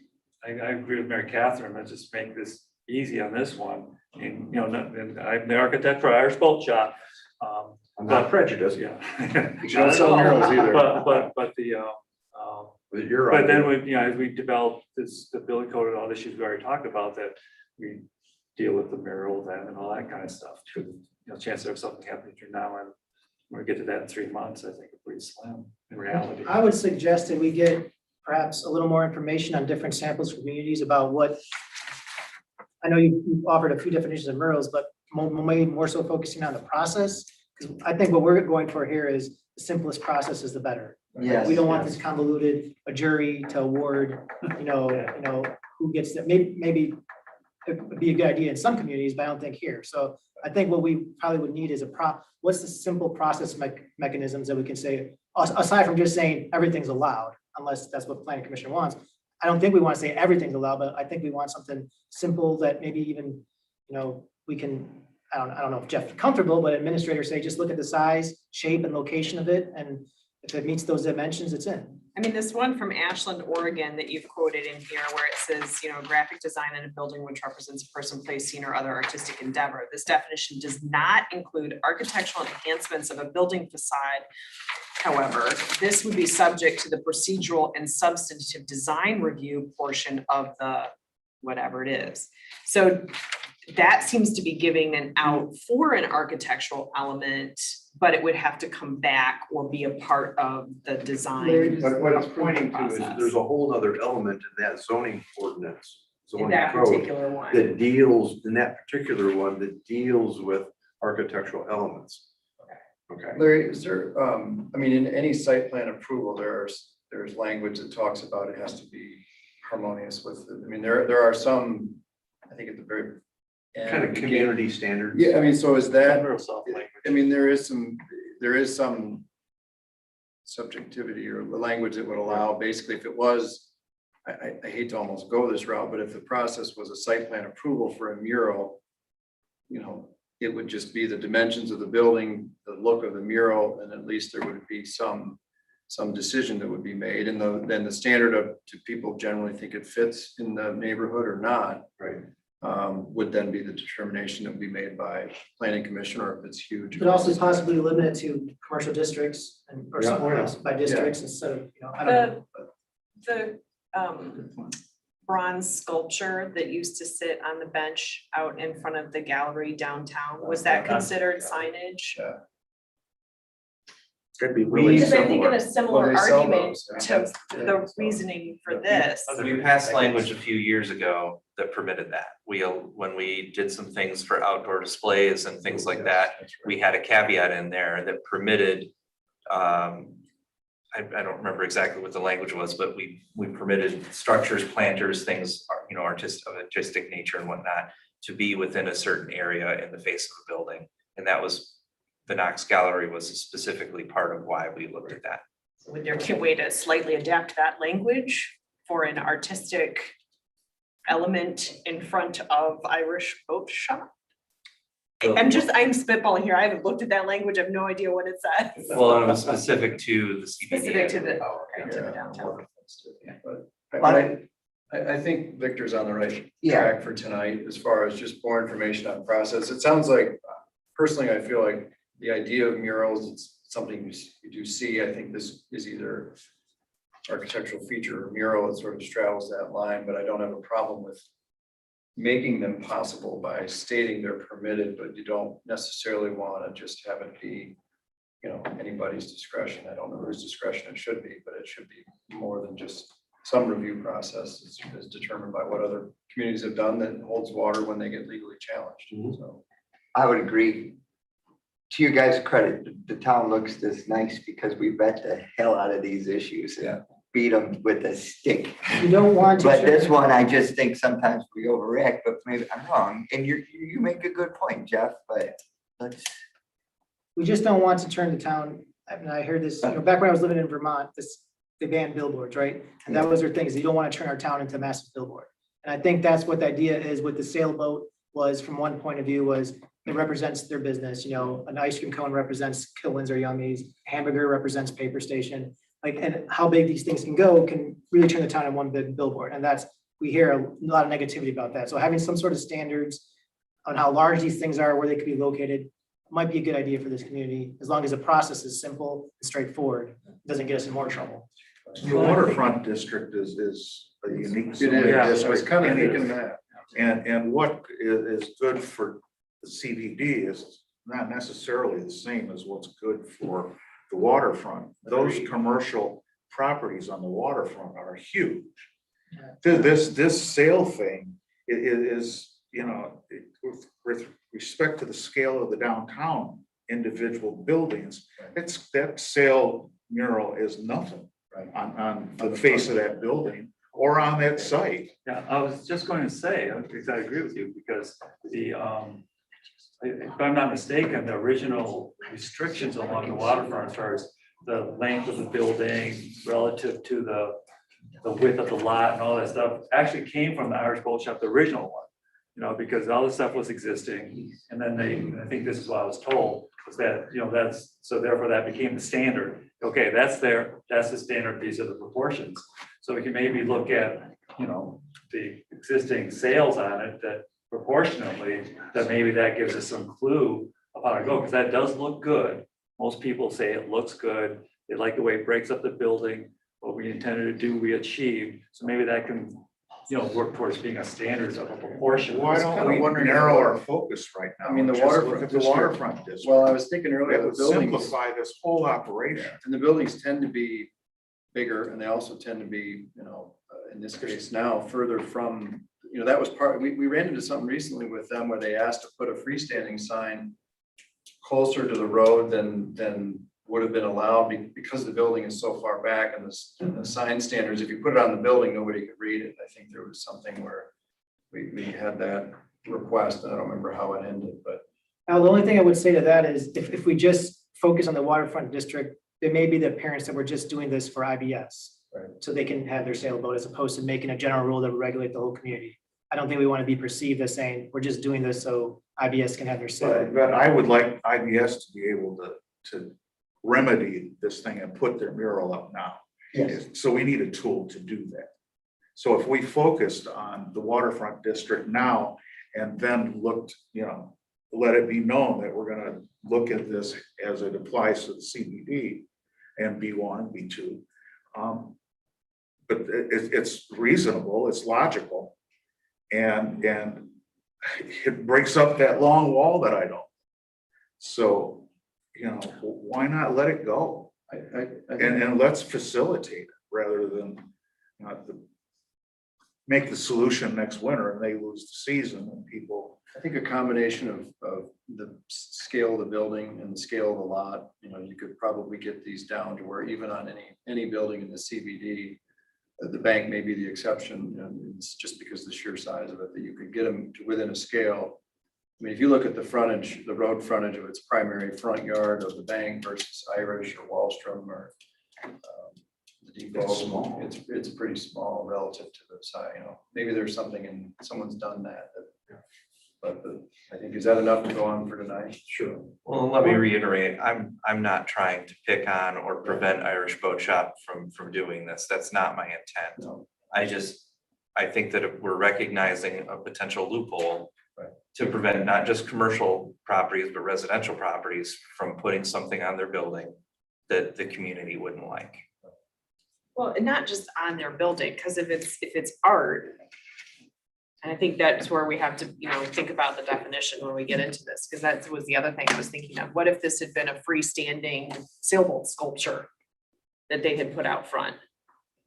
I agree with Mary Catherine, let's just make this easy on this one. And, and I'm the architect for Irish Bolt Shop. I'm not prejudiced. Yeah. You don't sell murals either. But you're. But then we, as we develop the building code and all the issues we already talked about, that we deal with the mural then and all that kind of stuff too. Chances of something happening between now and when we get to that in 3 months, I think are pretty slim in reality. I would suggest that we get perhaps a little more information on different samples from communities about what, I know you've offered a few definitions of murals, but maybe more so focusing on the process. Because I think what we're going for here is the simplest process is the better. Yes. We don't want this convoluted, a jury to award, who gets that, maybe it would be a good idea in some communities, but I don't think here. So I think what we probably would need is what's the simple process mechanisms that we can say, aside from just saying everything's allowed, unless that's what the planning commission wants. I don't think we want to say everything's allowed, but I think we want something simple that maybe even, we can, I don't know if Jeff's comfortable, but administrators say, just look at the size, shape and location of it. And if it meets those dimensions, it's in. I mean, this one from Ashland, Oregon that you've quoted in here where it says, graphic design in a building which represents a person, place, scene, or other artistic endeavor. This definition does not include architectural enhancements of a building facade. However, this would be subject to the procedural and substantive design review portion of the whatever it is. So that seems to be giving an out for an architectural element, but it would have to come back or be a part of the design. But what it's pointing to is process. there's a whole other element in that zoning ordinance. In zoning that code particular one. That deals, in that particular one, that deals with architectural elements. Okay. Larry, is there, in any site plan approval, there's language that talks about it has to be harmonious with, there are some, I think at the very end. Kind of community standards. Yeah, so is that, Federal soft language. there is some subjectivity or language that would allow, basically, if it was, I hate to almost go this route, but if the process was a site plan approval for a mural, it would just be the dimensions of the building, the look of the mural, and at least there would be some decision that would be made, and then the standard of, do people generally think it fits in the neighborhood or not? Right. Would then be the determination that would be made by planning commission, or if it's huge. But also possibly limit it to commercial districts or Yeah, something yeah. else by districts instead of, I don't know. The bronze sculpture that used to sit on the bench out in front of the gallery downtown, was that considered signage? Could be really Because I think in similar. a similar Well, they sell argument those, yeah. to Yeah, the so- reasoning for this. We passed language a few years ago that permitted that. When we did some things for outdoor displays and things like that, we had a caveat in there that permitted, I don't remember exactly what the language was, but we permitted structures, planters, things, artistic nature and whatnot to be within a certain area in the face of a building. And that was, the Knox Gallery was specifically part of why we looked at that. Would there be a way to slightly adapt that language for an artistic element in front of Irish Boat Shop? I'm spitballing here. I haven't looked at that language. I have no idea what it says. Well, and it was specific to the CBD. Specific to the, to the downtown. But I think Victor's on the right Yeah. track for tonight as far as just more information on process. It sounds like, personally, I feel like the idea of murals, it's something you do see. I think this is either architectural feature or mural. It sort of straddles that line, but I don't have a problem with making them possible by stating they're permitted, but you don't necessarily want to just have it be, anybody's discretion. I don't know whose discretion it should be, but it should be more than just some review process is determined by what other communities have done that holds water when they get legally challenged. So. I would agree. To you guys' credit, the town looks this nice because we bet the hell out of these issues. Yeah. Beat them with a stick. You don't want to. But this one, I just think sometimes we overreact, but maybe I'm wrong. And you make a good point, Jeff, but let's. We just don't want to turn the town, I mean, I heard this, back when I was living in Vermont, they banned billboards, right? And that was their thing, is you don't want to turn our town into a massive billboard. And I think that's what the idea is with the sailboat was, from one point of view, was it represents their business, an ice cream cone represents Killins or Yummies, hamburger represents Paper Station. And how big these things can go can really turn the town into one big billboard. And we hear a lot of negativity about that. So having some sort of standards on how large these things are, where they could be located, might be a good idea for this community, as long as the process is simple and straightforward, it doesn't get us in more trouble. The waterfront district is a unique. It is. I was district kind of anyway. thinking that. And what is good for the CBD is not necessarily the same as what's good for the waterfront. Those commercial properties on the waterfront are huge. This sale thing is, with respect to the scale of the downtown individual buildings, that sale mural is nothing on the face of that building or on that site. Yeah, I was just going to say, because I agree with you, because if I'm not mistaken, the original restrictions along the waterfront, as far as the length of the building relative to the width of the lot and all that stuff, actually came from the Irish Boat Shop, the original one. Because all this stuff was existing, and then I think this is what I was told, was that, so therefore that became the standard. Okay, that's the standard, these are the proportions. So we can maybe look at, the existing sales on it, that proportionately, that maybe that gives us some clue of how to go, because that does look good. Most people say it looks good. They like the way it breaks up the building. What we intended to do, we achieved. So maybe that can, work towards being a standard of a proportion. Why don't kinda we wondering narrow if- our focus right now? I mean, the and just look waterfront at the district- waterfront district. Well, I was thinking earlier, That the would buildings, simplify this whole operation. and the buildings tend to be bigger, and they also tend to be, in this case now, further from, that was we ran into something recently with them where they asked to put a freestanding sign closer to the road than would have been allowed because the building is so far back, and the sign standards, if you put it on the building, nobody could read it. I think there was something where we had that request, and I don't remember how it ended, but. Now, the only thing I would say to that is if we just focus on the waterfront district, there may be the parents that we're just doing this for IBS. Right. So they can have their sailboat, as opposed to making a general rule that would regulate the whole community. I don't think we want to be perceived as saying, we're just doing this so IBS can have their say. But I would like IBS to be able to remedy this thing and put their mural up now. Yes. So we need a tool to do that. So if we focused on the waterfront district now and then looked, let it be known that we're gonna look at this as it applies to the CBD and B1, B2. But it's reasonable, it's logical, and it breaks up that long wall that I don't. So, why not let it go? And let's facilitate it rather than not make the solution next winter and they lose the season and people. I think a combination of the scale of the building and the scale of the lot, you could probably get these down to where even on any building in the CBD, the bank may be the exception, and it's just because of the sheer size of it, that you could get them to within a scale. I mean, if you look at the frontage, the road frontage of its primary front yard of the bank versus Irish or Wallstrom or the Depot, It's small. It's pretty small relative to the size, maybe there's something in, someone's done that. But I think, is that enough to go on for tonight? Sure. Well, let me reiterate, I'm not trying to pick on or prevent Irish Boat Shop from doing this. That's not my intent. No. I think that if we're recognizing a potential loophole Right. to prevent not just commercial properties, but residential properties from putting something on their building that the community wouldn't like. Well, and not just on their building, because if it's art. And I think that's where we have to, think about the definition when we get into this, because that was the other thing I was thinking of. What if this had been a freestanding sailboat sculpture that they had put out front?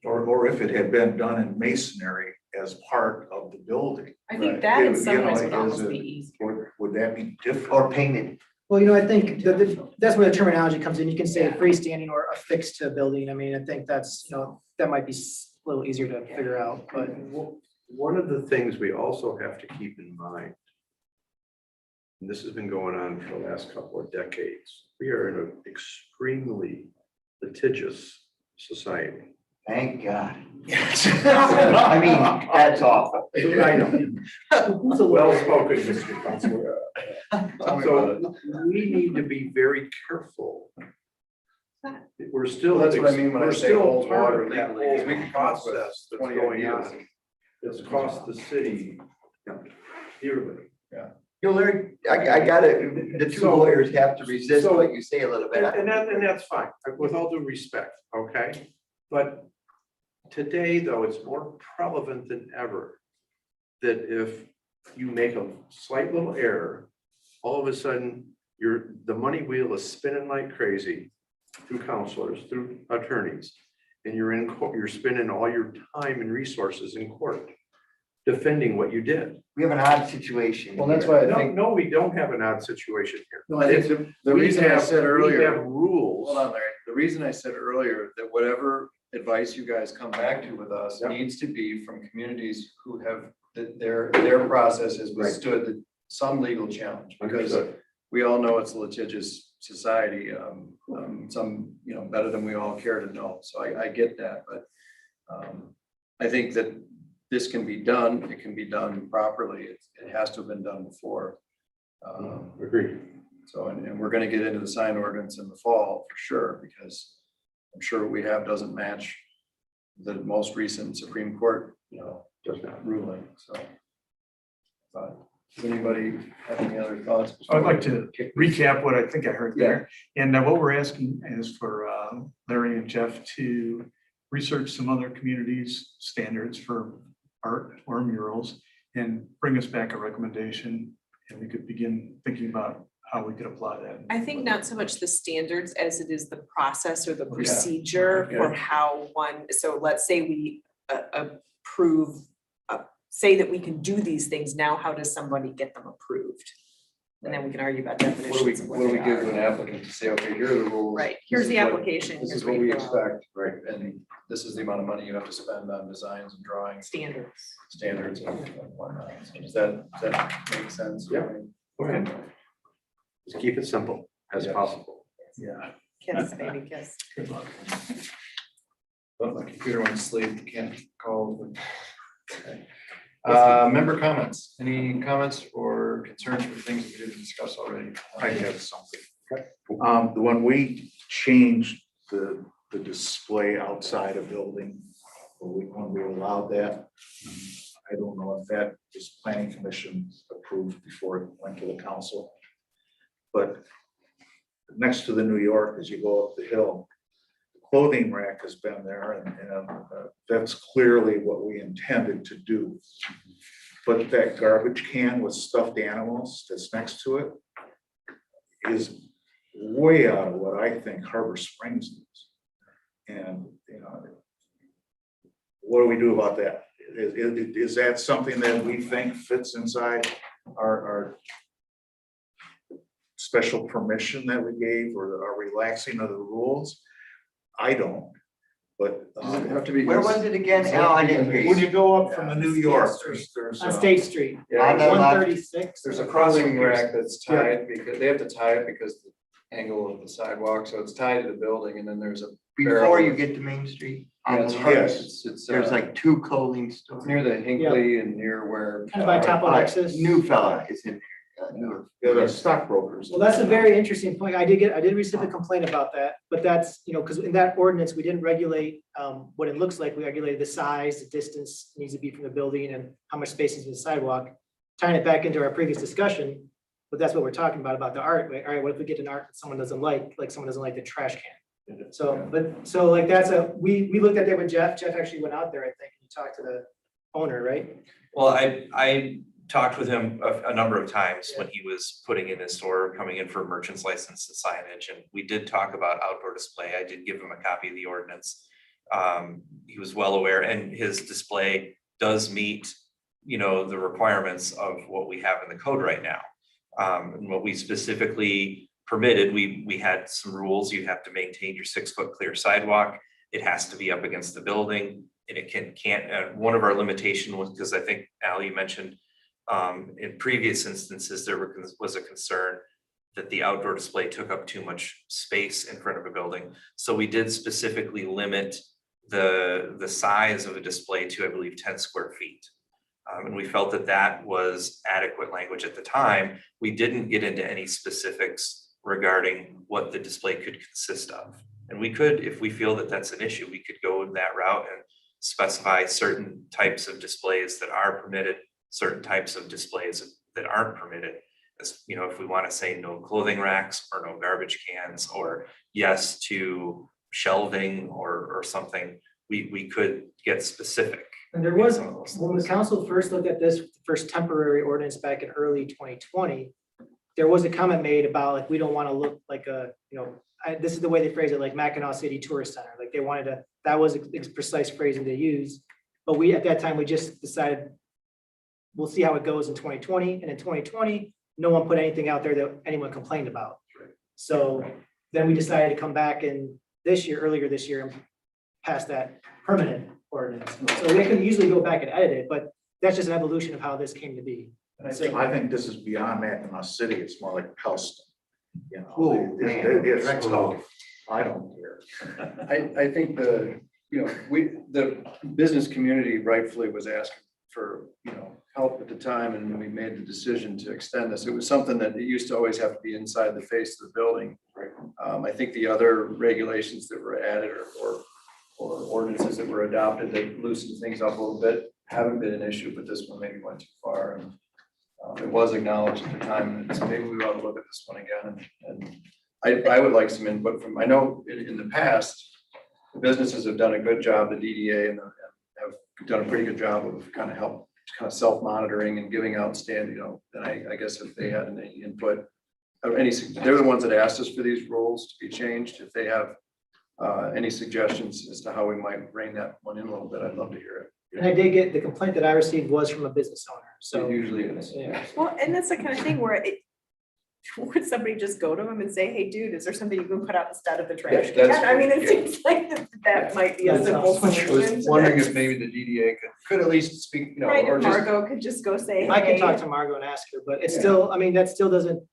Or if it had been done in masonry as part of the building. I think Right. that in You some know, ways would is almost it- be easy. Would that be different? Or painted. Well, I think that's where the terminology comes in. You can say freestanding or affixed to a building. I mean, I think that's, that might be a little easier to figure out, but. One of the things we also have to keep in mind, and this has been going on for the last couple of decades, we are in an extremely litigious society. Thank God. I mean, that's awful. I know. Well spoken, Mr. Councilor. So we need to be very careful. We're still. Well, that's what I mean when I we're say still holds part water of that legally, 'cause we whole can come up with process that's 20 going ideas. on. It's cost the city dearly. Larry, I got it. The two lawyers have to resist what you say a little bit. And that's fine, with all due respect, okay? But today, though, it's more prevalent than ever that if you make a slight little error, all of a sudden, the money wheel is spinning like crazy through counselors, through attorneys, and you're in court, you're spending all your time and resources in court defending what you did. We have an odd situation. Well, that's here. why I No, think, no, we don't have an odd situation here. no, I think the We reason I have- said We earlier. have rules. Hold on, Larry. The reason I said earlier that whatever advice you guys come back to with us Yep. needs to be from communities who have, that their process has withstood some legal challenge. Because Understood. we all know it's a litigious society, some, better than we all care to know. So I get that, but I think that this can be done, it can be done properly. It has to have been done before. Agreed. So, and we're gonna get into the sign ordinance in the fall for sure, because I'm sure what we have doesn't match the most recent Supreme Court, Just not. ruling, so. But does anybody have any other thoughts? I'd like to recap what I think I heard there. And what we're asking is for Larry and Jeff to research some other communities' standards for art or murals and bring us back a recommendation. And we could begin thinking about how we could apply that. I think not so much the standards as it is the process or the Yeah. procedure for how so let's say we approve, say that we can do these things, now how does somebody get them approved? And then we can argue about What do we, definitions of what what do we they give to are. an applicant to say, okay, here are the rules. Right, this here's is the what- application. This here's is what you we fill out. expect, right, and this is the amount of money you have to spend on designs and drawings, Standards. standards and whatnot. So does that make sense? Yeah. Okay. Just keep it simple as Yes. possible. Yeah. Kiss, baby, kiss. Good luck. But my computer went to sleep, can't call. Okay. Member comments, any comments or concerns for things that we didn't discuss already? I have something. When we changed the display outside a building, when we allowed that, I don't know if that was planning commission approved before it went to the council. But next to the New York, as you go up the hill, the clothing rack has been there and that's clearly what we intended to do. But that garbage can with stuffed animals that's next to it is way out of what I think Harbor Springs needs. And, you know, what do we do about that? Is that something that we think fits inside our special permission that we gave, or our relaxing of the rules? I don't, but. Does it have to be? Where was it again? Does it Oh, have to I be- didn't hear When you. you go up from the New York, there's. On State Street, Yeah, On the there's- left. 136. there's a crossing rack that's tied because they have to tie it because the angle of the sidewalk, so it's tied to the building, and then there's a. Before you get to Main Street, Yeah, on it's the hard. right, It's there's like two clothing stores. near the Hinckley and near where. Kind of by top of Lexus. New fella is in there, newer. Yeah, the stockbrokers. Well, that's a very interesting point. I did receive a complaint about that, but that's, you know, because in that ordinance, we didn't regulate what it looks like. We regulated the size, the distance needs to be from the building and how much space is in the sidewalk. Tying it back into our previous discussion, but that's what we're talking about the art. All right, what if we get an art that someone doesn't like someone doesn't like the trash can? So like that's we looked at that with Jeff. Jeff actually went out there, I think, and talked to the owner, right? Well, I talked with him a number of times when he was putting in his store, coming in for merchant's license and signage, and we did talk about outdoor display. I did give him a copy of the ordinance. He was well aware, and his display does meet, you know, the requirements of what we have in the code right now. And what we specifically permitted, we had some rules. You have to maintain your 6-foot clear sidewalk. It has to be up against the building, and it can't, one of our limitation was, because I think Al, you mentioned in previous instances, there was a concern that the outdoor display took up too much space in front of a building. So we did specifically limit the size of a display to, I believe, 10 square feet. And we felt that that was adequate language at the time. We didn't get into any specifics regarding what the display could consist of. And we could, if we feel that that's an issue, we could go in that route and specify certain types of displays that are permitted, certain types of displays that aren't permitted. As, you know, if we want to say no clothing racks or no garbage cans, or yes to shelving or something, we could get specific. And there was, Some of those when the things. council first looked at this, first temporary ordinance back in early 2020, there was a comment made about like, we don't want to look like a, you know, this is the way they phrase it, like Mackinac City Tourist Center. Like they wanted to, that was a precise phrasing they used. But we, at that time, we just decided, we'll see how it goes in 2020. And in 2020, no one put anything out there that anyone complained about. So then we decided to come back in earlier this year, and pass that permanent ordinance. So we can usually go back and edit it, but that's just an evolution of how this came to be. And I think this is beyond Mackinac City, it's more like Pelston. You Oh, know, man. it's tough. I don't care. I think the business community rightfully was asking for, you know, help at the time, and when we made the decision to extend this, it was something that it used to always have to be inside the face of the building. I think the other regulations that were added or ordinances that were adopted that loosened things up a little bit haven't been an issue, but this one maybe went too far. And it was acknowledged at the time, and so maybe we ought to look at this one again. And I would like some input from, I know in the past, the businesses have done a good job, the DDA, and have done a pretty good job of kind of self-monitoring and giving out stand, you know, and I guess if they had any input, or they're the ones that asked us for these rules to be changed. If they have any suggestions as to how we might rein that one in a little bit, I'd love to hear it. And I did get, the complaint that I received was from a business owner, So so. usually it is. Yeah. Well, and that's the kind of thing where would somebody just go to them and say, hey, dude, is there something you can put out instead of the trash Yeah, that's- can? I mean, it yeah. seems like that might be a That's simple awesome. I solution. was to wondering that. if maybe the DDA could at least speak, you know, Right, or and just. Margot could just go say, I can hey. talk to Margot and ask her, but it's Yeah. still, I mean, that still doesn't,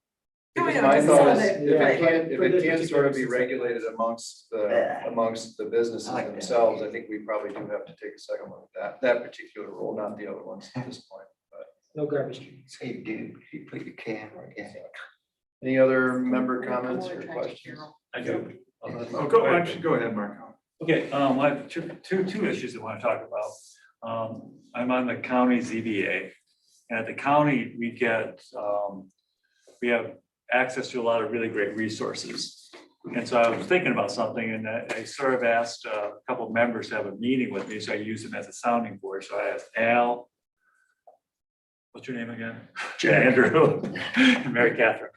No, I Because know, my just thought so is, that- if right. it For this can particular sort of be instance. regulated amongst the businesses I like that. themselves, I think we probably do have to take a second look at that particular rule, not the other ones at this point. But no garbage cans. Say, dude, you put your can right there. any other member comments or questions? I do. Oh, go ahead, Mark. Okay, I have two issues I want to talk about. I'm on the county ZBA, and at the county, we have access to a lot of really great resources. And so I was thinking about something, and I sort of asked a couple of members to have a meeting with me, so I use them as a sounding board. So I asked Al, what's your name again? Andrew, and Mary Catherine,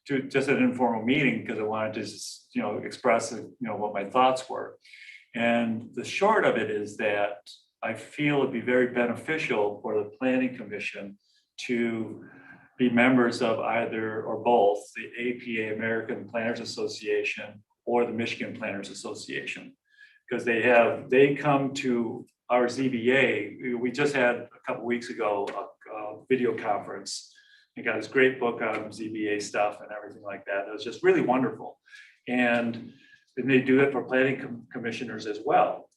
to just an informal meeting because I wanted to just, express, what my thoughts were. And the short of it is that I feel it'd be very beneficial for the planning commission to be members of either or both the APA, American Planners Association, or the Michigan Planners Association. Because they come to our ZBA. We just had a couple weeks ago a video conference. They got this great book on ZBA stuff and everything like that. It was just really wonderful. And they do it for planning commissioners as well.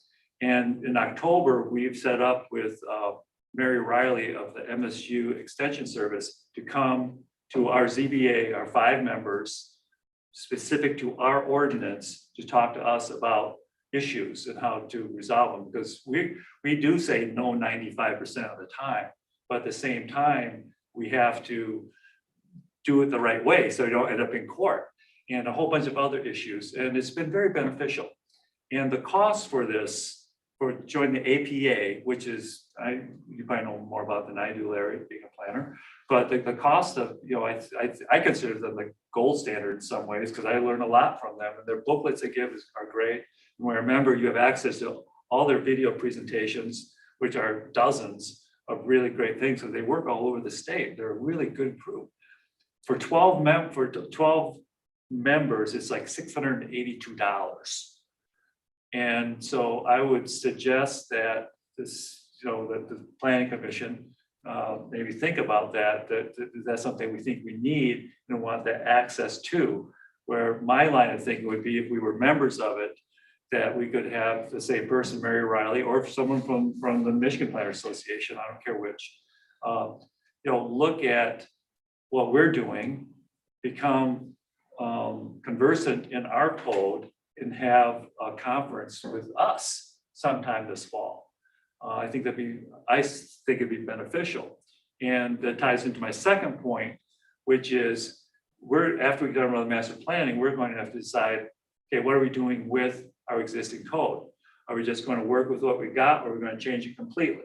And in October, we've set up with Mary Riley of the MSU Extension Service to come to our ZBA, our 5 members, specific to our ordinance, to talk to us about issues and how to resolve them. Because we do say no 95% of the time, but at the same time, we have to do it the right way so we don't end up in court and a whole bunch of other issues. And it's been very beneficial. And the cost for this, for joining the APA, which is, you probably know more about than I do, Larry, being a planner, but the cost of, I consider them the gold standard in some ways because I learn a lot from them, and their booklets they give are great. And remember, you have access to all their video presentations, which are dozens of really great things. So they work all over the state. They're a really good group. For 12 members, it's like $682. And so I would suggest that this, that the planning commission maybe think about that's something we think we need and want that access to. Where my line of thinking would be if we were members of it, that we could have the same person, Mary Riley, or someone from the Michigan Planner Association, I don't care which, look at what we're doing, become conversant in our code, and have a conference with us sometime this fall. I think it'd be beneficial. And that ties into my second point, which is after we've done the master planning, we're going to have to decide, okay, what are we doing with our existing code? Are we just going to work with what we got, or are we going to change it completely?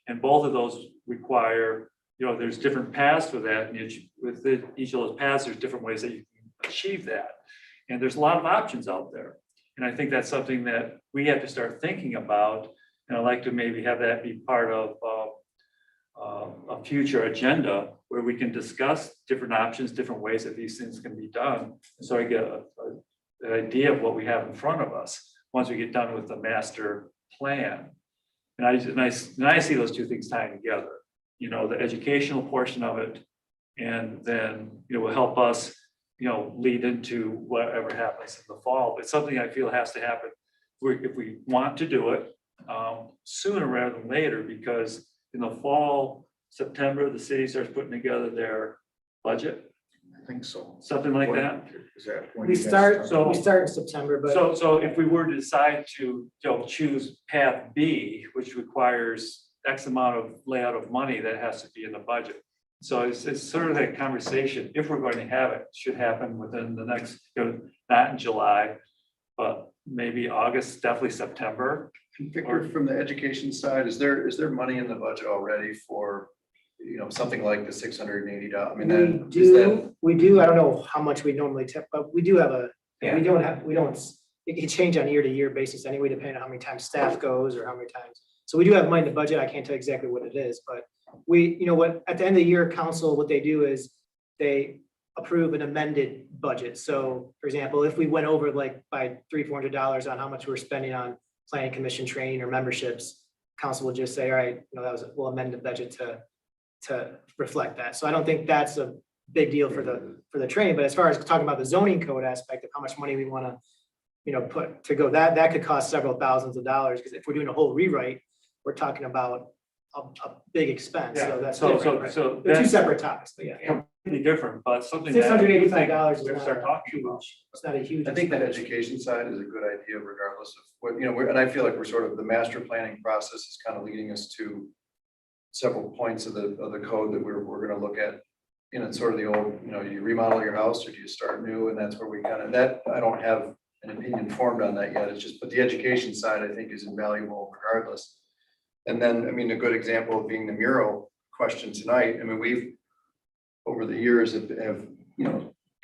And both of those require, there's different paths for that. And with each of those paths, there's different ways that you can achieve that. And there's a lot of options out there. And I think that's something that we have to start thinking about. And I'd like to maybe have that be part of a future agenda where we can discuss different options, different ways that these things can be done. And so I get an idea of what we have in front of us once we get done with the master plan. And I see those two things tying together, the educational portion of it, and then it will help us, lead into whatever happens in the fall. But something I feel has to happen if we want to do it sooner rather than later, because in the fall, September, the city starts putting together their budget, I think so. something like that. Is that when We you guys start in September, but. So if we were to decide to, choose path B, which requires X amount of layout of money, that has to be in the budget. So it's sort of that conversation, if we're going to have it, should happen within the next, not in July, but maybe August, definitely September. Victor, from the education side, is there money in the budget already for, something like the $680? I mean, We do, I don't know how much we normally tip, but we do have it can change on year to year basis anyway, depending on how many times staff goes or how many times. So we do have money in the budget. I can't tell exactly what it is, but at the end of the year, council, what they do is they approve an amended budget. So for example, if we went over like by $300-400 on how much we're spending on planning commission training or memberships, council will just say, all right, we'll amend the budget to reflect that. So I don't think that's a big deal for the training, but as far as talking about the zoning code aspect of how much money we want to, put to go, that could cost several thousands of dollars, because if we're doing a whole rewrite, we're talking about a big expense. So that's different, right? So They're two that's separate topics, but yeah. completely different, but something that $685 is we're not start talking about. huge. It's not a huge. I think that expense. education side is a good idea regardless of what, and I feel like we're sort of, the master planning process is kind of leading us to several points of the code that we're gonna look at. It's sort of the old, you remodel your house or do you start new? And that's where we kind of, that, I don't have an opinion formed on that yet. It's just, but the education side, I think, is invaluable regardless. And then, a good example of being the mural question tonight. We've, over the years have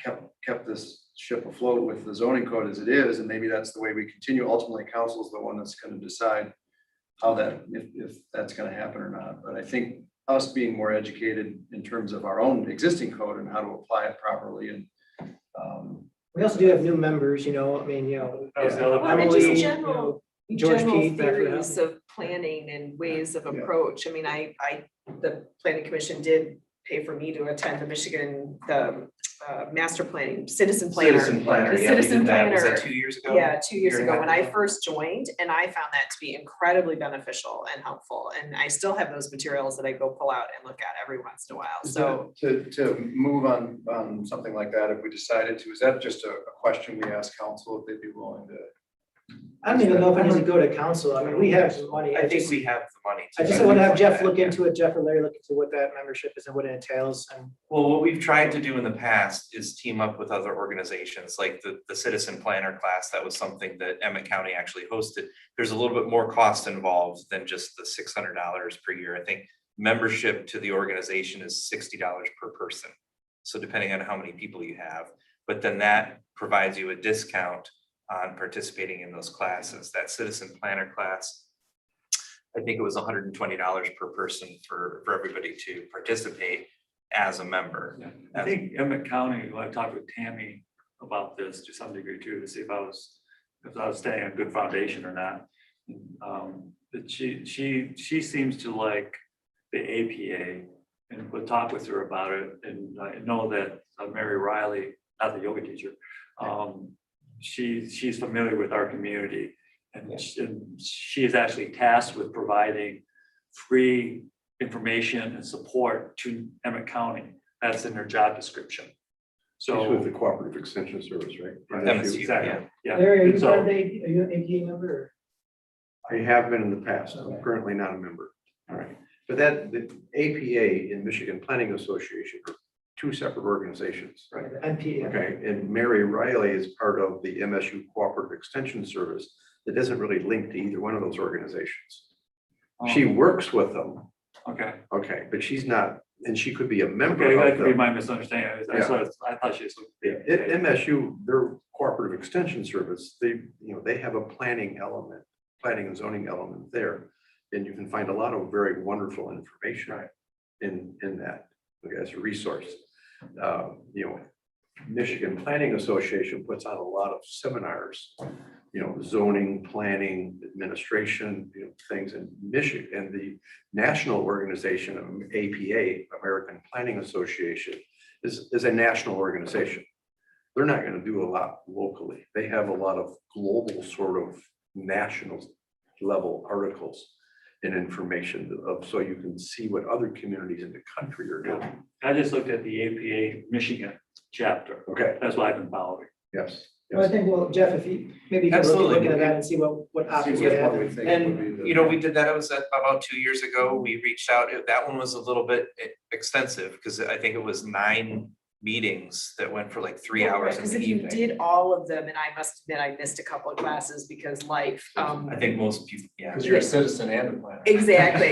kept this ship afloat with the zoning code as it is, and maybe that's the way we continue. Ultimately, council is the one that's gonna decide how that, if that's gonna happen or not. But I think us being more educated in terms of our own existing code and how to apply it properly and, We also do have new members, you know, I mean, you know. That was the other Well, and Emily, just you general, know, George general Pete, back for that. theories of planning and ways of Yeah. approach. I mean, the planning commission did pay for me to attend the Michigan, master planning, citizen planner. Citizen planner, The yeah, we citizen did that. Was that planner. 2 years ago? Yeah, 2 years Year and a ago when half I ago? first joined, and I found that to be incredibly beneficial and helpful. And I still have those materials that I go pull out and look at every once in a while. So to move on something like that, if we decided to, is that just a question we ask council if they'd be willing to? I don't even know if I need to go to council. I mean, we have money. I think we have the money. I just want to have Jeff look into it, Jeff or Larry look into what that membership is and what it entails and. Well, what we've tried to do in the past is team up with other organizations, like the citizen planner class. That was something that Emmett County actually hosted. There's a little bit more cost involved than just the $600 per year. I think membership to the organization is $60 per person. So depending on how many people you have, but then that provides you a discount on participating in those classes. That citizen planner class, I think it was $120 per person for everybody to participate as a member. Yeah, I think Emmett County, I talked with Tammy about this to some degree too, to see if I was staying on a good foundation or not. But she seems to like the APA and we'll talk with her about it. And I know that Mary Riley, not the yoga teacher, she's familiar with our community. And she is actually tasked with providing free information and support to Emmett County. That's in her job description. She's with the So. Cooperative Extension Service, right? MSU, Exactly, yeah. Larry, are you And so- part of the, are you an APA member or? I have been in the past. I'm currently not a member. All right. But that, the APA and Michigan Planning Association are two separate organizations. Right, the NPA. Okay, and Mary Riley is part of the MSU Cooperative Extension Service that doesn't really link to either one of those organizations. She works with them, Okay, okay, but she's not, and she could be a member okay, that of could be them. my misunderstanding. I thought she was. At MSU, their Cooperative Extension Service, they have a planning element, planning and zoning element there. And you can find a lot of very wonderful information in that, okay, as a resource. Michigan Planning Association puts on a lot of seminars, zoning, planning, administration, things in Michigan. And the national organization of APA, American Planning Association, is a national organization. They're not going to do a lot locally. They have a lot of global sort of national level articles and information so you can see what other communities in the country are doing. I just looked at the APA Michigan chapter. Okay, That's what I've been following. yes. Well, I think, well, Jeff, if you, maybe you can Absolutely. look into that and see what options we What have. we think And, would be the- we did that, it was about 2 years ago, we reached out, that one was a little bit extensive, because I think it was 9 meetings that went for like 3 hours in because the if you evening. did all of them, and I must admit, I missed a couple of classes because life. I think most people, yeah. Because you're a citizen and a planner. Exactly.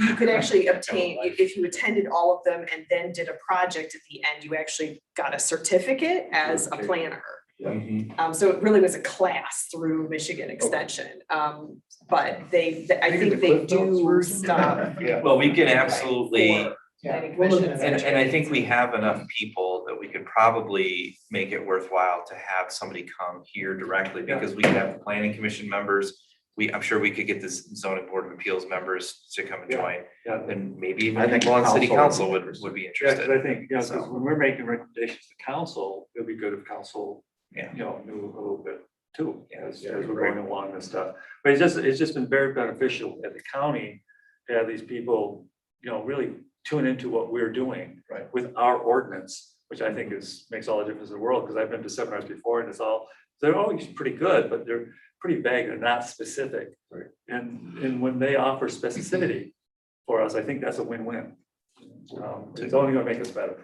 You could actually obtain, if you attended all of them and then did a project at the end, you actually got a certificate as a planner. Mhm. So it really was a class through Michigan Extension. But I think they do stuff. Yeah. Well, we can absolutely, for planning We'll look commissions at and and I think we have enough people that we could probably make it worthwhile to have somebody come here directly, because we could have the planning commission members. I'm sure we could get the zoning board of appeals members to come and Yeah. join, Yeah, and maybe I even think people on city council council would would be yeah, because interested. I think, because So- when we're making recommendations to council, it'd be good if council, Yeah. knew a little bit too, as Yeah, we're right. going along and stuff. But it's just been very beneficial at the county to have these people, really tune into what we're doing Right. with our ordinance, which I think makes all the difference in the world, because I've been to seminars before and they're always pretty good, but they're pretty vague, they're not specific. Right. And when they offer specificity for us, I think that's a win-win. It's only gonna make us better.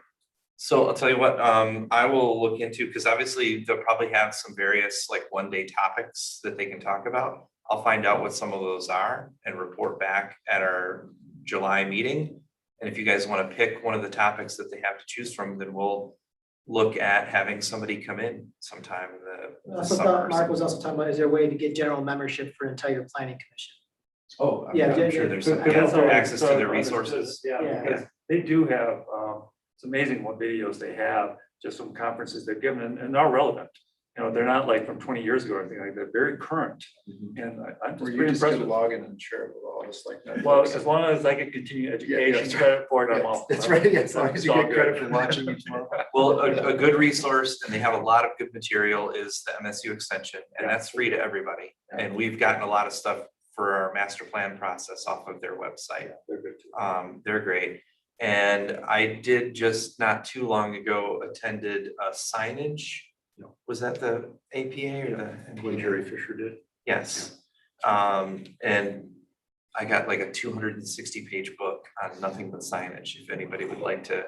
So I'll tell you what, I will look into, because obviously they'll probably have some various like 1-day topics that they can talk about. I'll find out what some of those are and report back at our July meeting. And if you guys want to pick one of the topics that they have to choose from, then we'll look at having somebody come in sometime in I the also summer. thought or Mark was something. also talking about, is there a way to get general membership for entire planning commission? Oh, I'm Yeah, I'm sure there's some, yeah, That's all right. access to So their understood. resources. Yeah, Yeah. because they do have, it's amazing what videos they have just from conferences they've given and are relevant. You know, they're not like from 20 years ago or anything like that. They're very current. And I'm just Where you pretty just impressed get a with. login and share it with all of us like that. Well, as long as I can continue education that's right. credit for it, I'm all. That's right, as long as you It's all get credit good. for watching each month. Well, a good resource, and they have a lot of good material, is the MSU extension, and that's free to everybody. And we've gotten a lot of stuff for our master plan process off of their website. Yeah, they're good too. They're great. And I did just not too long ago attended a signage. Was that the APA or the? When Jerry Fisher did. Yes. And I got like a 260-page book on nothing but signage. If anybody would like to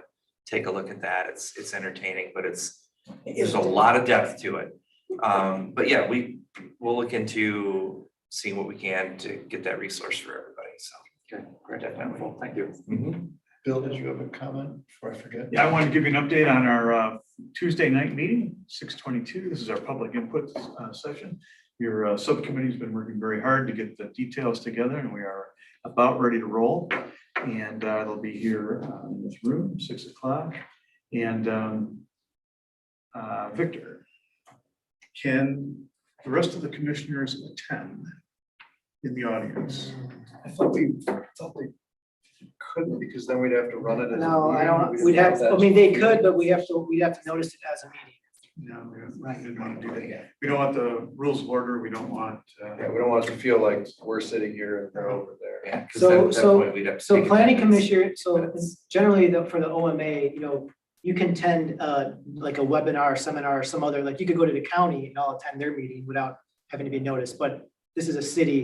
take a look at that, it's entertaining, but there's a lot of depth to it. But yeah, we'll look into seeing what we can to get that resource for everybody, so. Okay, great. Definitely. Wonderful. Thank you. Bill, did you have a comment before I forget? Yeah, I wanted to give you an update on our Tuesday night meeting, 6:22. This is our public input session. Your subcommittee's been working very hard to get the details together, and we are about ready to roll. And they'll be here in this room, 6 o'clock. And Victor, can the rest of the commissioners attend in the audience? I thought they couldn't, because then we'd have to run it as a No, I meeting. don't, we'd have, I mean, they could, but we'd have to notice it as a meeting. No, we didn't want to do that. We don't want the rules of order. We don't want. Yeah, we don't want it to feel like we're sitting here and they're over there. Yeah, 'cause So- at that so- point, we'd have to So take planning attendance. commission, so generally for the OMA, you can attend like a webinar, seminar, or some other, like you could go to the county and all attend their meeting without having to be noticed, but this is a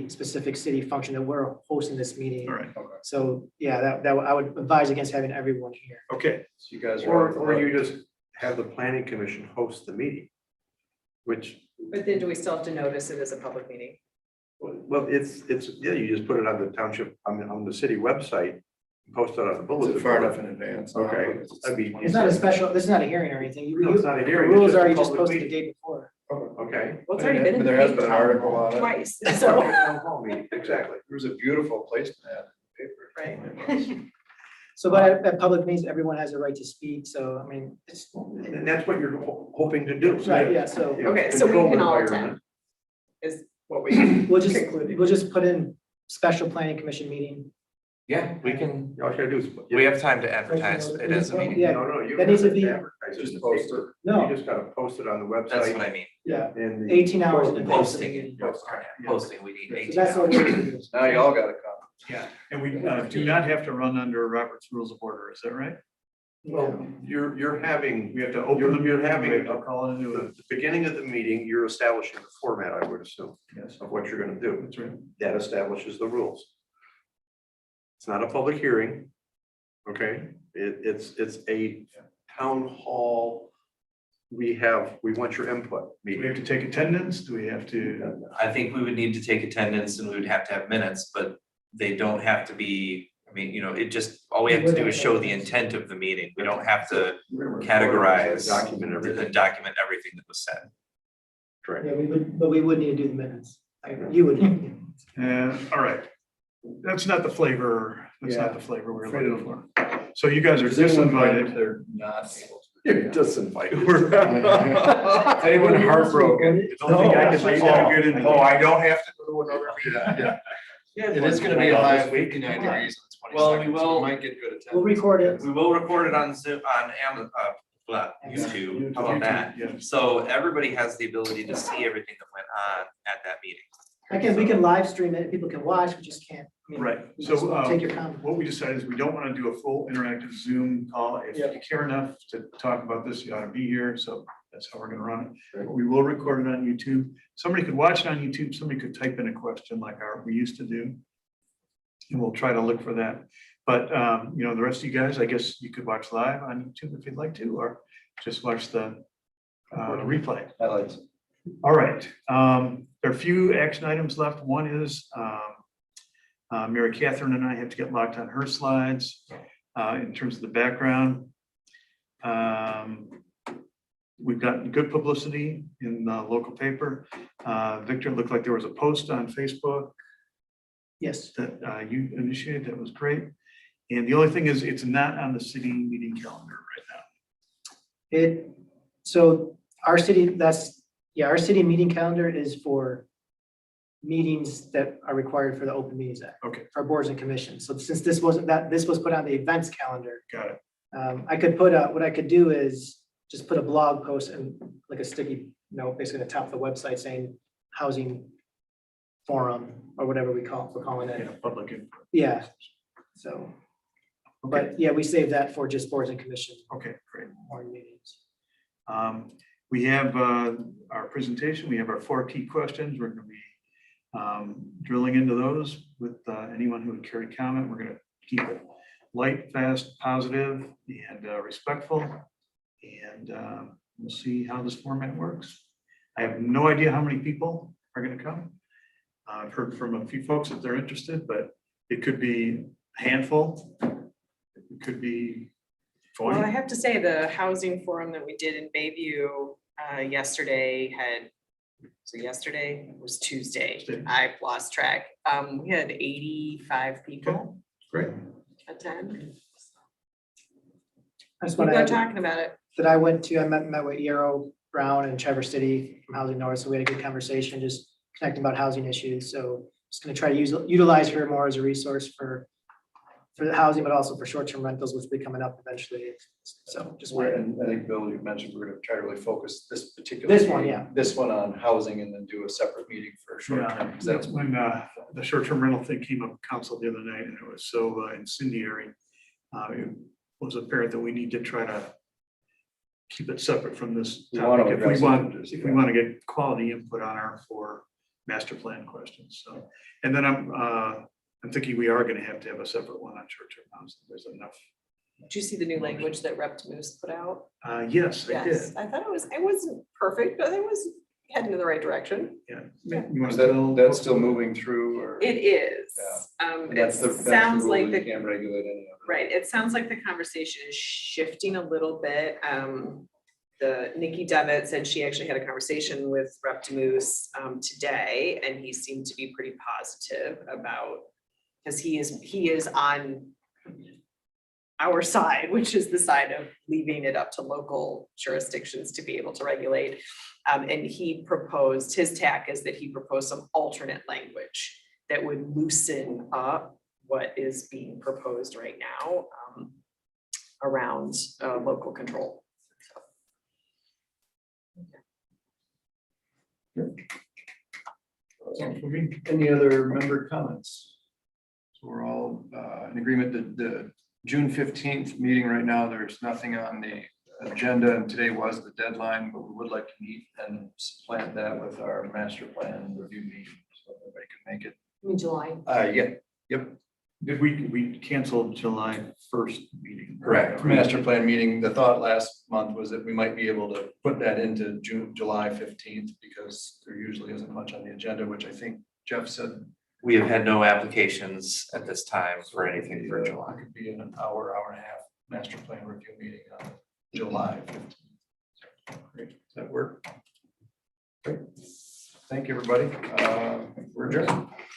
specific city function that we're hosting this meeting. All right, So, yeah, that I would advise against having everyone here. okay. So you guys are. Or you just have the planning commission host the meeting. Which, But then do we still have to notice it as a public meeting? well, it's, yeah, you just put it on the township, on the city website, post it on the Is bulletin. it far board. enough in advance? Okay, I mean. It's not a special, this is not a hearing or anything. No, it's not a The hearing, it's rules just a are you just public posted the meeting. day before. Okay. Well, it's already been in the There has paper been an article on it. twice, It's so, a town hall meeting, exactly. There was a beautiful placement ad in the paper. right. So, but at public meetings, everyone has a right to speak, so, I mean, it's, And that's what you're hoping to do. right, yeah, so. You know, Okay, so we control can all environment. attend, is what we We'll just, concluded. we'll just put in special planning commission meeting. Yeah, we can, All you gotta do is. we have time to advertise it as a meeting. Yeah, No, you that don't needs have to be- advertise it in Just the post paper. No. You just gotta post it on the That's what website I mean. Yeah, and the. 18 hours in advance. of the Posting it, meeting. posting, we need So 18 that's what hours. we're gonna do. Now you all gotta come. Yeah, and we do not have to run under Robert's Rules of Order, is that right? Well, you're having, We have to open the You're meeting, having we have to a- call it into the it. the beginning of the meeting, you're establishing the format, I would assume, Yes, of what you're gonna do. that's right. That establishes the rules. It's not a public hearing. Okay, it's a town hall. We want your input Do we meeting. have to take attendance? Do we have to? I think we would need to take attendance and we would have to have minutes, but they don't have to be, I mean, it just, all we have to do is show the intent of the meeting. We don't have to categorize, Document everything. and document everything that was said. Correct. Yeah, but we would need to do the minutes. You would. All right. That's not the flavor, that's not the flavor we're Afraid looking for. So you guys are Is anyone disinvited. They're not able to. You're disinvited. Anyone heartbroken? Don't think I can make that a good indication. I don't have to go to another. Yeah. It is gonna be a high of 59 degrees on the Well, we 22nd, so will- we might get good attendance. We'll record it. We will record it on Zoom, on Amazon, YouTube, how about that? Yes. So everybody has the ability to see everything that went on at that meeting. We can live stream it, people can watch, we just can't. I mean, Right. we So, just won't take your comment. What we decided is we don't want to do a full interactive Zoom call. If you care enough to talk about this, you ought to be here. So that's how we're going to run it. But we will record it on YouTube. Somebody could watch it on YouTube. Somebody could type in a question like we used to do. And we'll try to look for that. But, the rest of you guys, I guess you could watch live on YouTube if you'd like to, or just watch the replay. Highlights. All right, there are a few action items left. One is Mary Catherine and I have to get locked on her slides in terms of the background. we've gotten good publicity in the local paper. Victor, it looked like there was a post on Facebook Yes, that you initiated. That was great. And the only thing is, it's not on the city meeting calendar right now. so our city, our city meeting calendar is for meetings that are required for the Open Meetings Act. Okay. For boards and commissions. So since this was put on the events calendar, Got it. I could put what I could do is just put a blog post and like a sticky note, basically at the top of the website saying housing forum or whatever we're calling Yeah, it. public input. Yeah. So, Okay, but yeah, we save that for just boards and commission okay, great. morning meetings. We have our presentation. We have our 4 key questions. We're going to be drilling into those with anyone who would care to comment. We're going to keep it light, fast, positive, and respectful. And we'll see how this format works. I have no idea how many people are going to come. I've heard from a few folks that they're interested, but it could be a handful. It could be Well, 20. I have to say, the housing forum that we did in Bayview yesterday yesterday was Tuesday. Tuesday. I've lost track. We had 85 people Great. attend. I just People want are to add talking about it. that I met with Eero Brown and Trevor City from Housing North, so we had a good conversation, just connecting about housing issues. So just gonna try to utilize her more as a resource for the housing, but also for short-term rentals, which will be coming up eventually. So just wanted, And I think, Bill, you mentioned we're gonna try to really focus this particular. This one, meeting, yeah. This one on housing and then do a separate meeting for short term. Yeah, 'Cause that's when the short-term rental thing came up in council the other night, and it was so incendiary. It was apparent that we need to try to keep it separate from this We want to topic if address we it, want, just, if we want to get quality input on our 4 master plan questions. So, and then I'm thinking we are going to have a separate one on short-term housing. There's enough. Did you see the new language that Rep. Moose put out? Yes, I did. Yes, I thought it wasn't perfect, but it was heading in the right direction. Yeah. You want Is to that's still moving through or? It is. And It that's the sounds rule, like you the, can't regulate any of it. right, it sounds like the conversation is shifting a little bit. The Nikki Devitt said she actually had a conversation with Rep. Moose today, and he seemed to be pretty positive about, because he is on our side, which is the side of leaving it up to local jurisdictions to be able to regulate. And he proposed, his tack is that he proposed some alternate language that would loosen up what is being proposed right now around local control. Any other member comments? So we're all in agreement that the June 15th meeting right now, there's nothing on the agenda, and today was the deadline, but we would like to meet and supplant that with our master plan review meeting, so everybody can make it. In July. Yeah, yep, Did we canceled July 1st meeting? correct. Master plan meeting, the thought last month was that we might be able to put that into July 15th, because there usually isn't much on the agenda, which I think Jeff said. We have had no applications at this time for anything for July. It could be an hour and a half master plan review meeting on July 15th. Great, does that work? Great, thank you, everybody. We're adjourned.